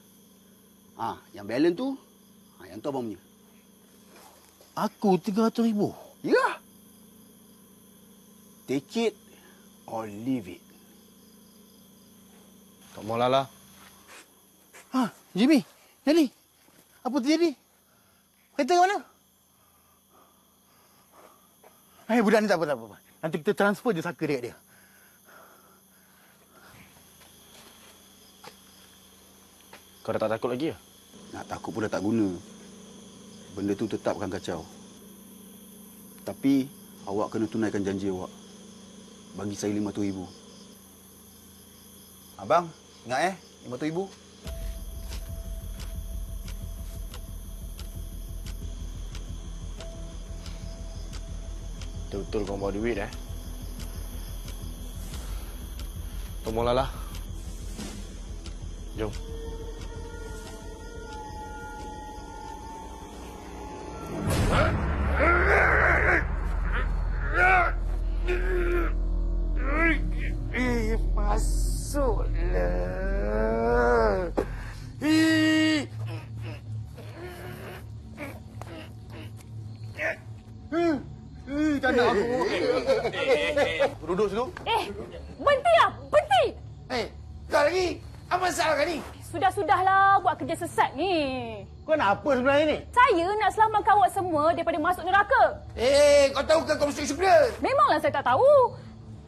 Yang balance tu, yang tu abang punya. Aku 300,000? Ya. Take it or leave it. Tok Maulala. Jimmy, Nelly, apa terjadi? Kereta kat mana? Budak ni tak apa. Nanti kita transfer je saka dekat dia. Kau dah tak takut lagi ya? Nak takut pun dah tak guna. Benda tu tetap akan kacau. Tapi, awak kena tunaikan janji awak. Bagi saya 500,000. Abang, ingat 500,000. Betul kau bawa duit Tok Maulala. Jom. Masuklah. Tak nak aku. Duduk situ. Berhenti lah! Berhenti! masalah ni? Sudah-sudahlah buat kerja sesat ni. Kau nak apa sebenarnya ni? Saya nak selamatkan awak semua daripada masuk neraka. Kau tahu ke kau masuk syurga? Memanglah saya tak tahu.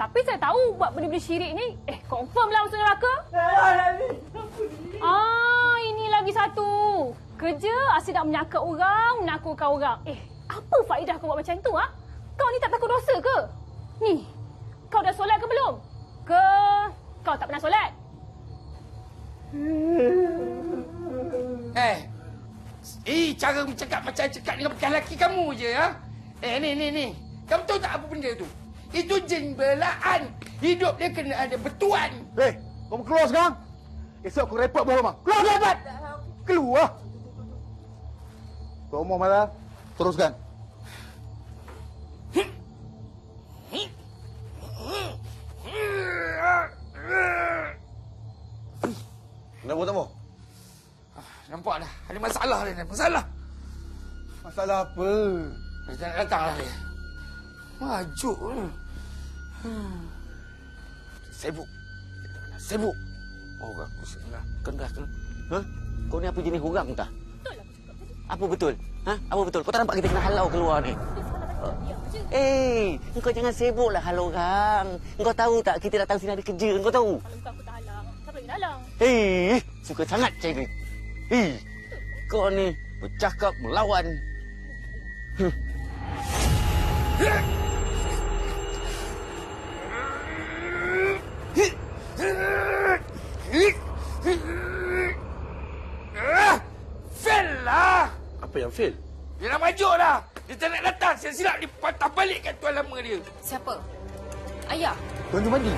Tapi saya tahu buat benda-benda syirik ni, confirm lah masuk neraka. Ini lagi satu. Kerja asyik nak menyangka orang, menakutkan orang. Apa faedah kau buat macam tu, ha? Kau ni tak takut dosa ke? Ni, kau dah solat ke belum? Ke kau tak pernah solat? Cara bercakap macam cakap dengan bekas lelaki kamu je, ha? Ni. Kamu tahu tak apa benda tu? Itu jin belaan. Hidup dia kena ada betuan. Kau keluar sekarang. Esok aku repot bawah rumah. Keluar cepat. Keluar. Kau mau marah? Teruskan. Kenapa tak mau? Nampak dah. Ada masalah dia. Masalah. Masalah apa? Datanglah dia. Majuk ni. Sibuk. Oh, aku senang. Kena. Kau ni apa jenis orang tak? Apa betul? Apa betul? Kau tak nampak kita kena halau keluar ni? Kau jangan sibuklah halau orang. Kau tahu tak kita datang sini ada kerja, kau tahu? Kalau bukan aku tak halang, siapa yang nak halang? Suka sangat cik ni. Kau ni bercakap melawan. Fail lah. Apa yang fail? Dia dah majuk dah. Dia tak nak datang. Silap dia patah balik kat tuan lama dia. Siapa? Ayah? Tuan Jumadi.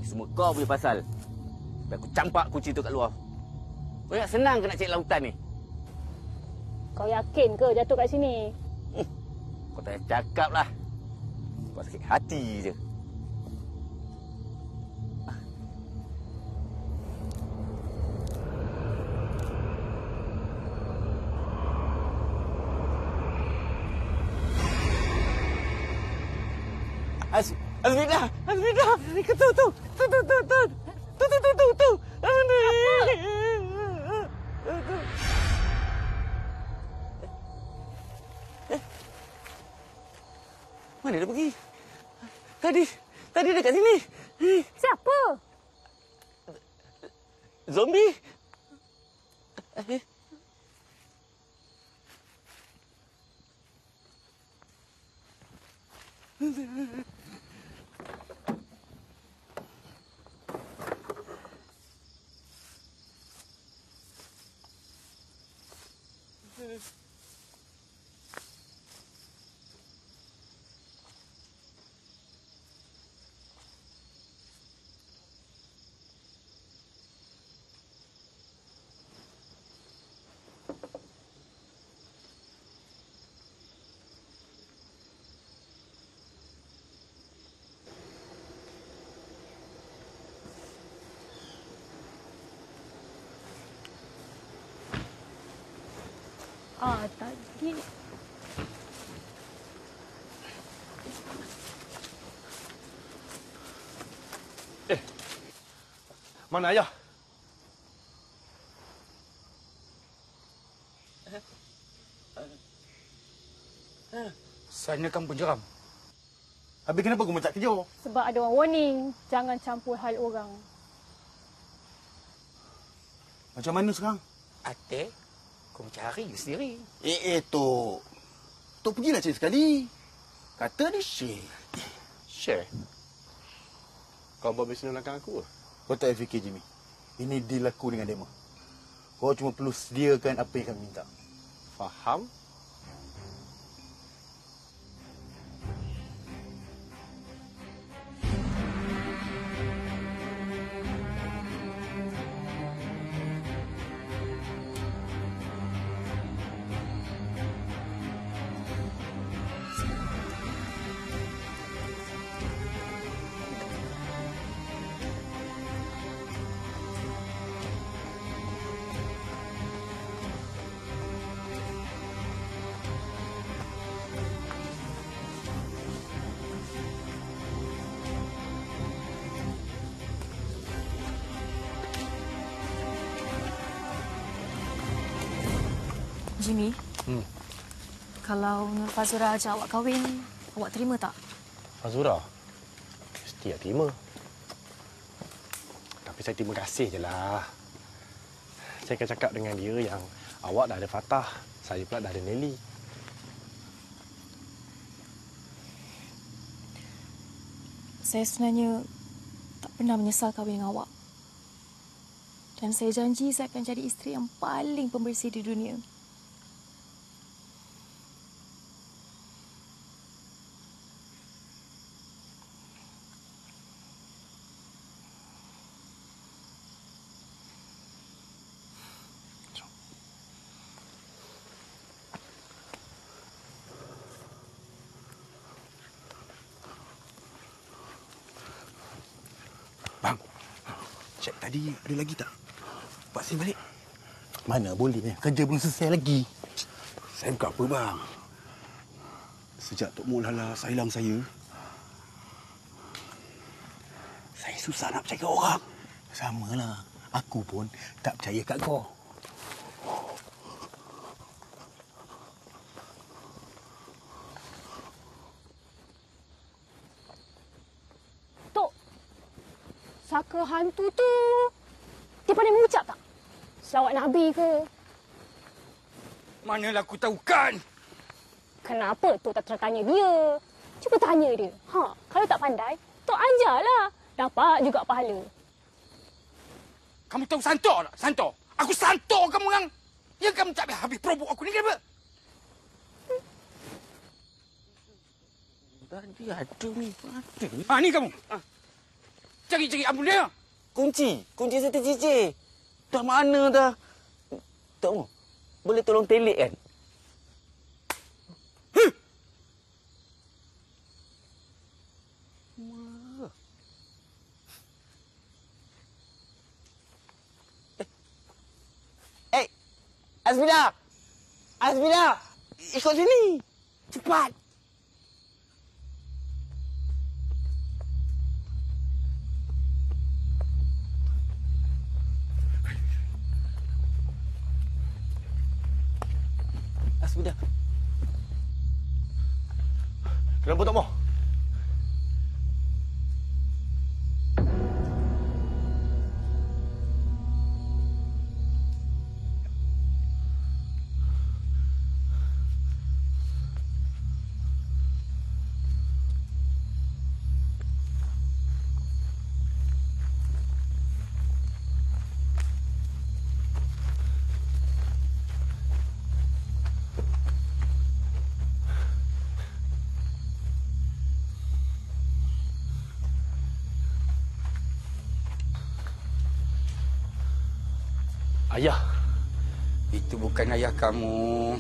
Semua kau punya pasal. Sampai aku campak kunci tu kat luar. Kau nak senang ke nak cari lautan ni? Kau yakin ke jatuh kat sini? Kau tak payah cakap lah. Kau sakit hati je. Azmina. Tu. Mana dia pergi? Tadi dekat sini. Siapa? Zombie? Tadi... Mana ayah? Sana kamu penjeram. Habis kenapa kau tak kerja? Sebab ada orang warning. Jangan campur hal orang. Macam mana sekarang? Atik, kau cari sendiri. Tok. Tok pergilah cari sekali. Kata dia share. Share? Kau buat bisnes belakang aku ke? Kau tak fikir, Jimmy. Ini deal aku dengan Dema. Kau cuma perlu sediakan apa yang kami minta. Faham? Jimmy, kalau Nur Fazura ajak awak kahwin, awak terima tak? Fazura, mesti saya terima. Tapi saya terima kasih je lah. Saya akan cakap dengan dia yang awak dah ada Fatah, saya pula dah ada Nelly. Saya sebenarnya tak pernah menyesal kahwin dengan awak. Dan saya janji saya akan jadi isteri yang paling pembersih di dunia. Bang, cek tadi ada lagi tak? Pak Sim balik. Mana boleh, kerja belum selesai lagi. Saya bukan apa, bang. Sejak Tok Mok Lala hilang saya susah nak percaya orang. Samalah, aku pun tak percaya kat kau. Saka hantu tu, dia pandai mengucap tak? Selawat Nabi ke? Manalah aku tahu kan? Kenapa Tok tak tanya dia? Cuba tanya dia. Kalau tak pandai, Tok ajarlah. Dapat juga pahala. Kamu tahu santor tak? Santor? Aku santor kamu orang. Ya kamu tak habis probok aku ni kenapa? Tadi ada ni. Ni kamu. Cari-cari apa dia? Kunci saya tercicir. Dah mana dah? Tok Mo, boleh tolong telik kan? Azmina! Ikut sini! Cepat! Azmina! Kenapa, Tok Mo? Ayah. Itu bukan ayah kamu.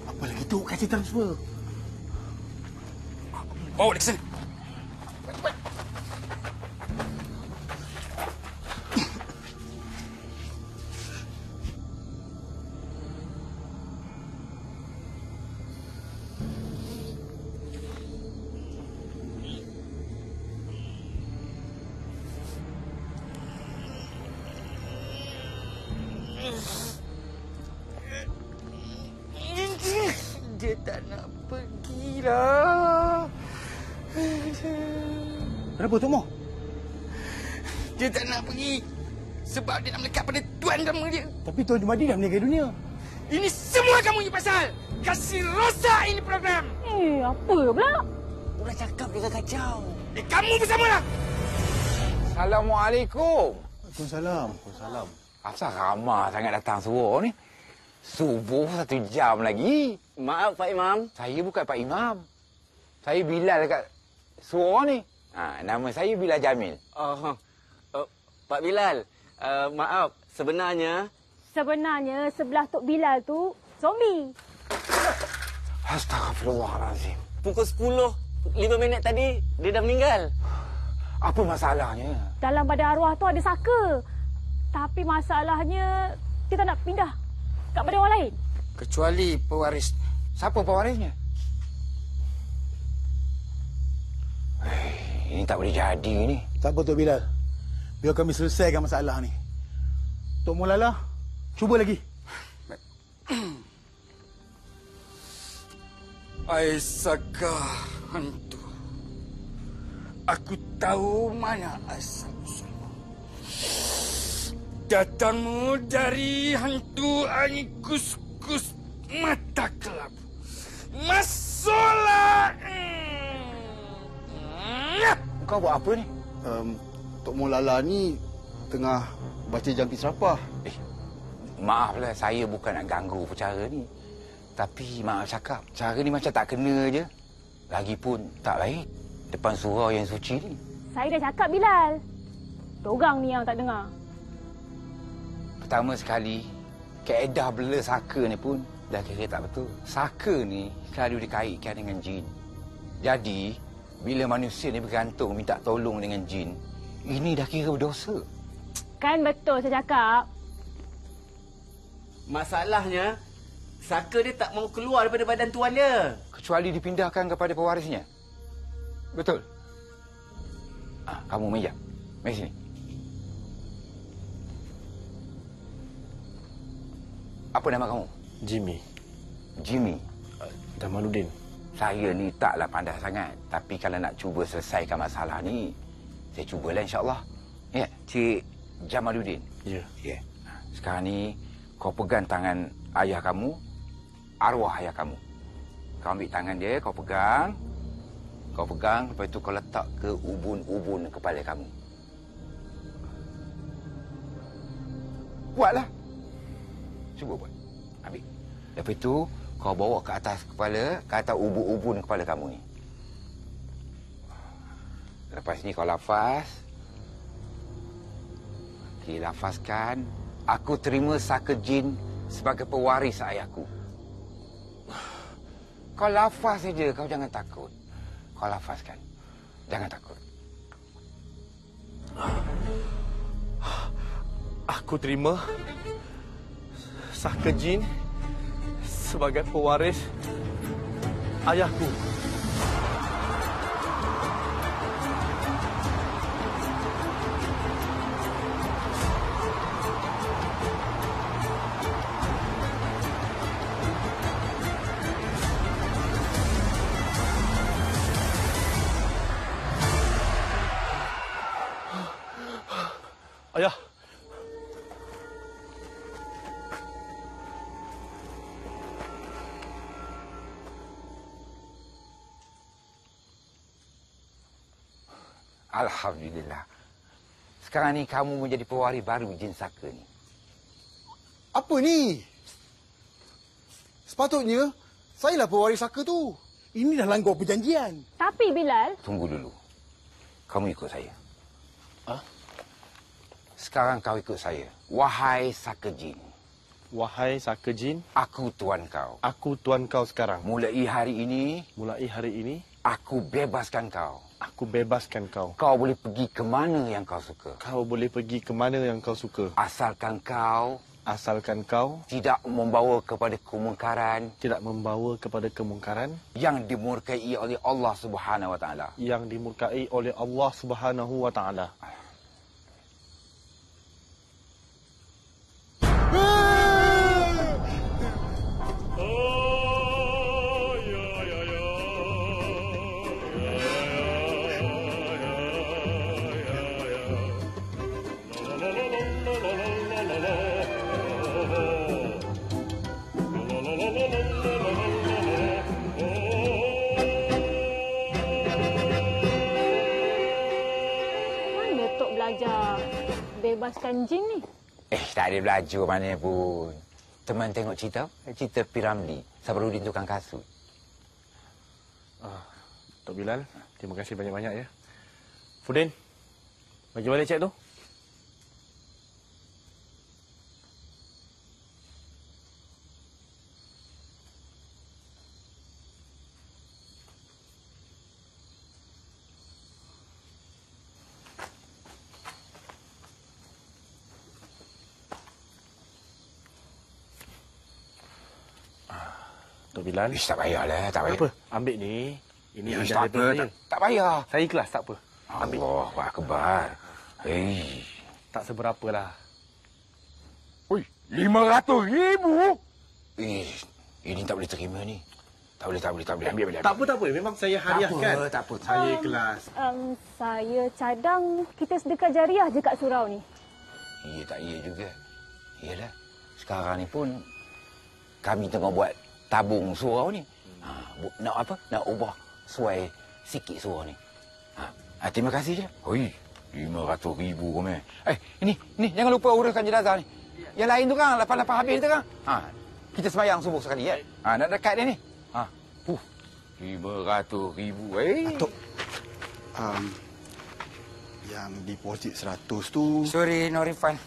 Apa lagi tu? Kasih transfer. Bawa dia ke sana. Dia tak nak pergilah. Kenapa, Tok Mo? Dia tak nak pergi. Sebab dia nak melekat pada tuan kamu dia. Tapi Tuan Jumadi dah meninggal dunia. Ini semua kamu punya pasal. Kasih rosak ini program. Apa pula? Udah cakap dia kacau. Kamu bersamalah. Assalamualaikum. Waalaikumsalam. Waalaikumsalam. Asal ramai sangat datang suruh ni. Subuh 1 jam lagi. Maaf Pak Imam. Saya bukan Pak Imam. Saya Bilal dekat suruh ni. Nama saya Bilal Jamil. Pak Bilal, maaf. Sebenarnya Sebelah Tok Bilal tu zombie. Astagfirullahalazim. Pukul 10, 5 minit tadi, dia dah meninggal. Apa masalahnya? Dalam badan arwah tu ada saka. Tapi masalahnya kita nak pindah kat badan orang lain. Kecuali pewaris. Siapa pewarisnya? Ini tak boleh jadi ni. Tak apa, Tok Bilal. Biar kami selesaikan masalah ni. Tok Mok Lala, cuba lagi. Aisaka hantu. Aku tahu mana asal-usulmu. Datangmu dari hantu angin kus-kus mata kelabu. Masuklah! Kau buat apa ni? Tok Molala ni tengah baca jampi serapah. Maaflah, saya bukan nak ganggu percara ni. Tapi maaf cakap, cara ni macam tak kena je. Lagipun tak baik depan surau yang suci ni. Saya dah cakap, Bilal. Dorang ni yang tak dengar. Pertama sekali, kaedah bela saka ni pun dah kira tak betul. Saka ni selalu dikaitkan dengan jin. Jadi, bila manusia ni bergantung minta tolong dengan jin, ini dah kira berdosa. Kan betul saya cakap. Masalahnya, saka dia tak mau keluar daripada badan tuan dia. Kecuali dipindahkan kepada pewarisnya. Betul? Kamu meja. Mari sini. Apa nama kamu? Jimmy. Jimmy? Jamaluddin. Saya ni taklah pandai sangat. Tapi kalau nak cuba selesaikan masalah ni, saya cubalah insya-Allah. Ya, Cik Jamaluddin. Ya. Ya. Sekarang ni kau pegang tangan ayah kamu, arwah ayah kamu. Kau ambil tangan dia, kau pegang. Kau pegang, lepas itu kau letak ke ubun-ubun kepala kamu. Buatlah. Cuba buat. Ambil. Lepas itu, kau bawa ke atas kepala, ke atas ubun-ubun kepala kamu ni. Lepas ni kau lafaz. Okey, lafazkan. Aku terima saka jin sebagai pewaris ayahku. Kau lafaz saja, kau jangan takut. Kau lafazkan. Jangan takut. Aku terima saka jin sebagai pewaris ayahku. Ayah. Alhamdulillah. Sekarang ni kamu menjadi pewaris baru jin saka ni. Apa ni? Sepatutnya, sayalah pewaris saka tu. Ini dah langgar perjanjian. Tapi, Bilal... Tunggu dulu. Kamu ikut saya. Ha? Sekarang kau ikut saya. Wahai saka jin. Wahai saka jin. Aku tuan kau. Aku tuan kau sekarang. Mulai hari ini. Aku bebaskan kau. Aku bebaskan kau. Kau boleh pergi ke mana yang kau suka. Kau boleh pergi ke mana yang kau suka. Asalkan kau tidak membawa kepada kemungkaran. Tidak membawa kepada kemungkaran. Yang dimurkai oleh Allah Subhanahu Wa Taala. Yang dimurkai oleh Allah Subhanahu Wa Taala. Bebaskan jin ni. Tak ada belajar mana pun. Teman tengok cerita P. Ramlee, Sabarudin tukang kasut. Tok Bilal, terima kasih banyak-banyak ya. Fudin, bagi balik cek tu. Tok Bilal. Tak payahlah, tak payah. Apa? Ambil ni. Ini tak apa, tak payah. Saya ikhlas, tak apa. Ambil. Allahu Akbar. Hei. Tak seberapa lah. Oi, 500,000? Ini tak boleh terima ni. Tak boleh. Ambil. Tak apa. Memang saya hadiahkan. Tak apa. Saya ikhlas. Saya cadang kita sedekah jariah je kat surau ni. Ya, tak ya juga. Yalah. Sekarang ni pun kami tengah buat tabung surau ni. Nak apa? Nak ubah suai sikit surau ni. Terima kasih je. Oi, 500,000 kau meh. Ini jangan lupa uruskan jenazah ni. Yang lain tu kan lepas habis tu kan. Kita sembahyang subuh sekali ya. Nak dekat dia ni. 500,000. Datuk. Yang deposit 100 tu. Sorry, no refund.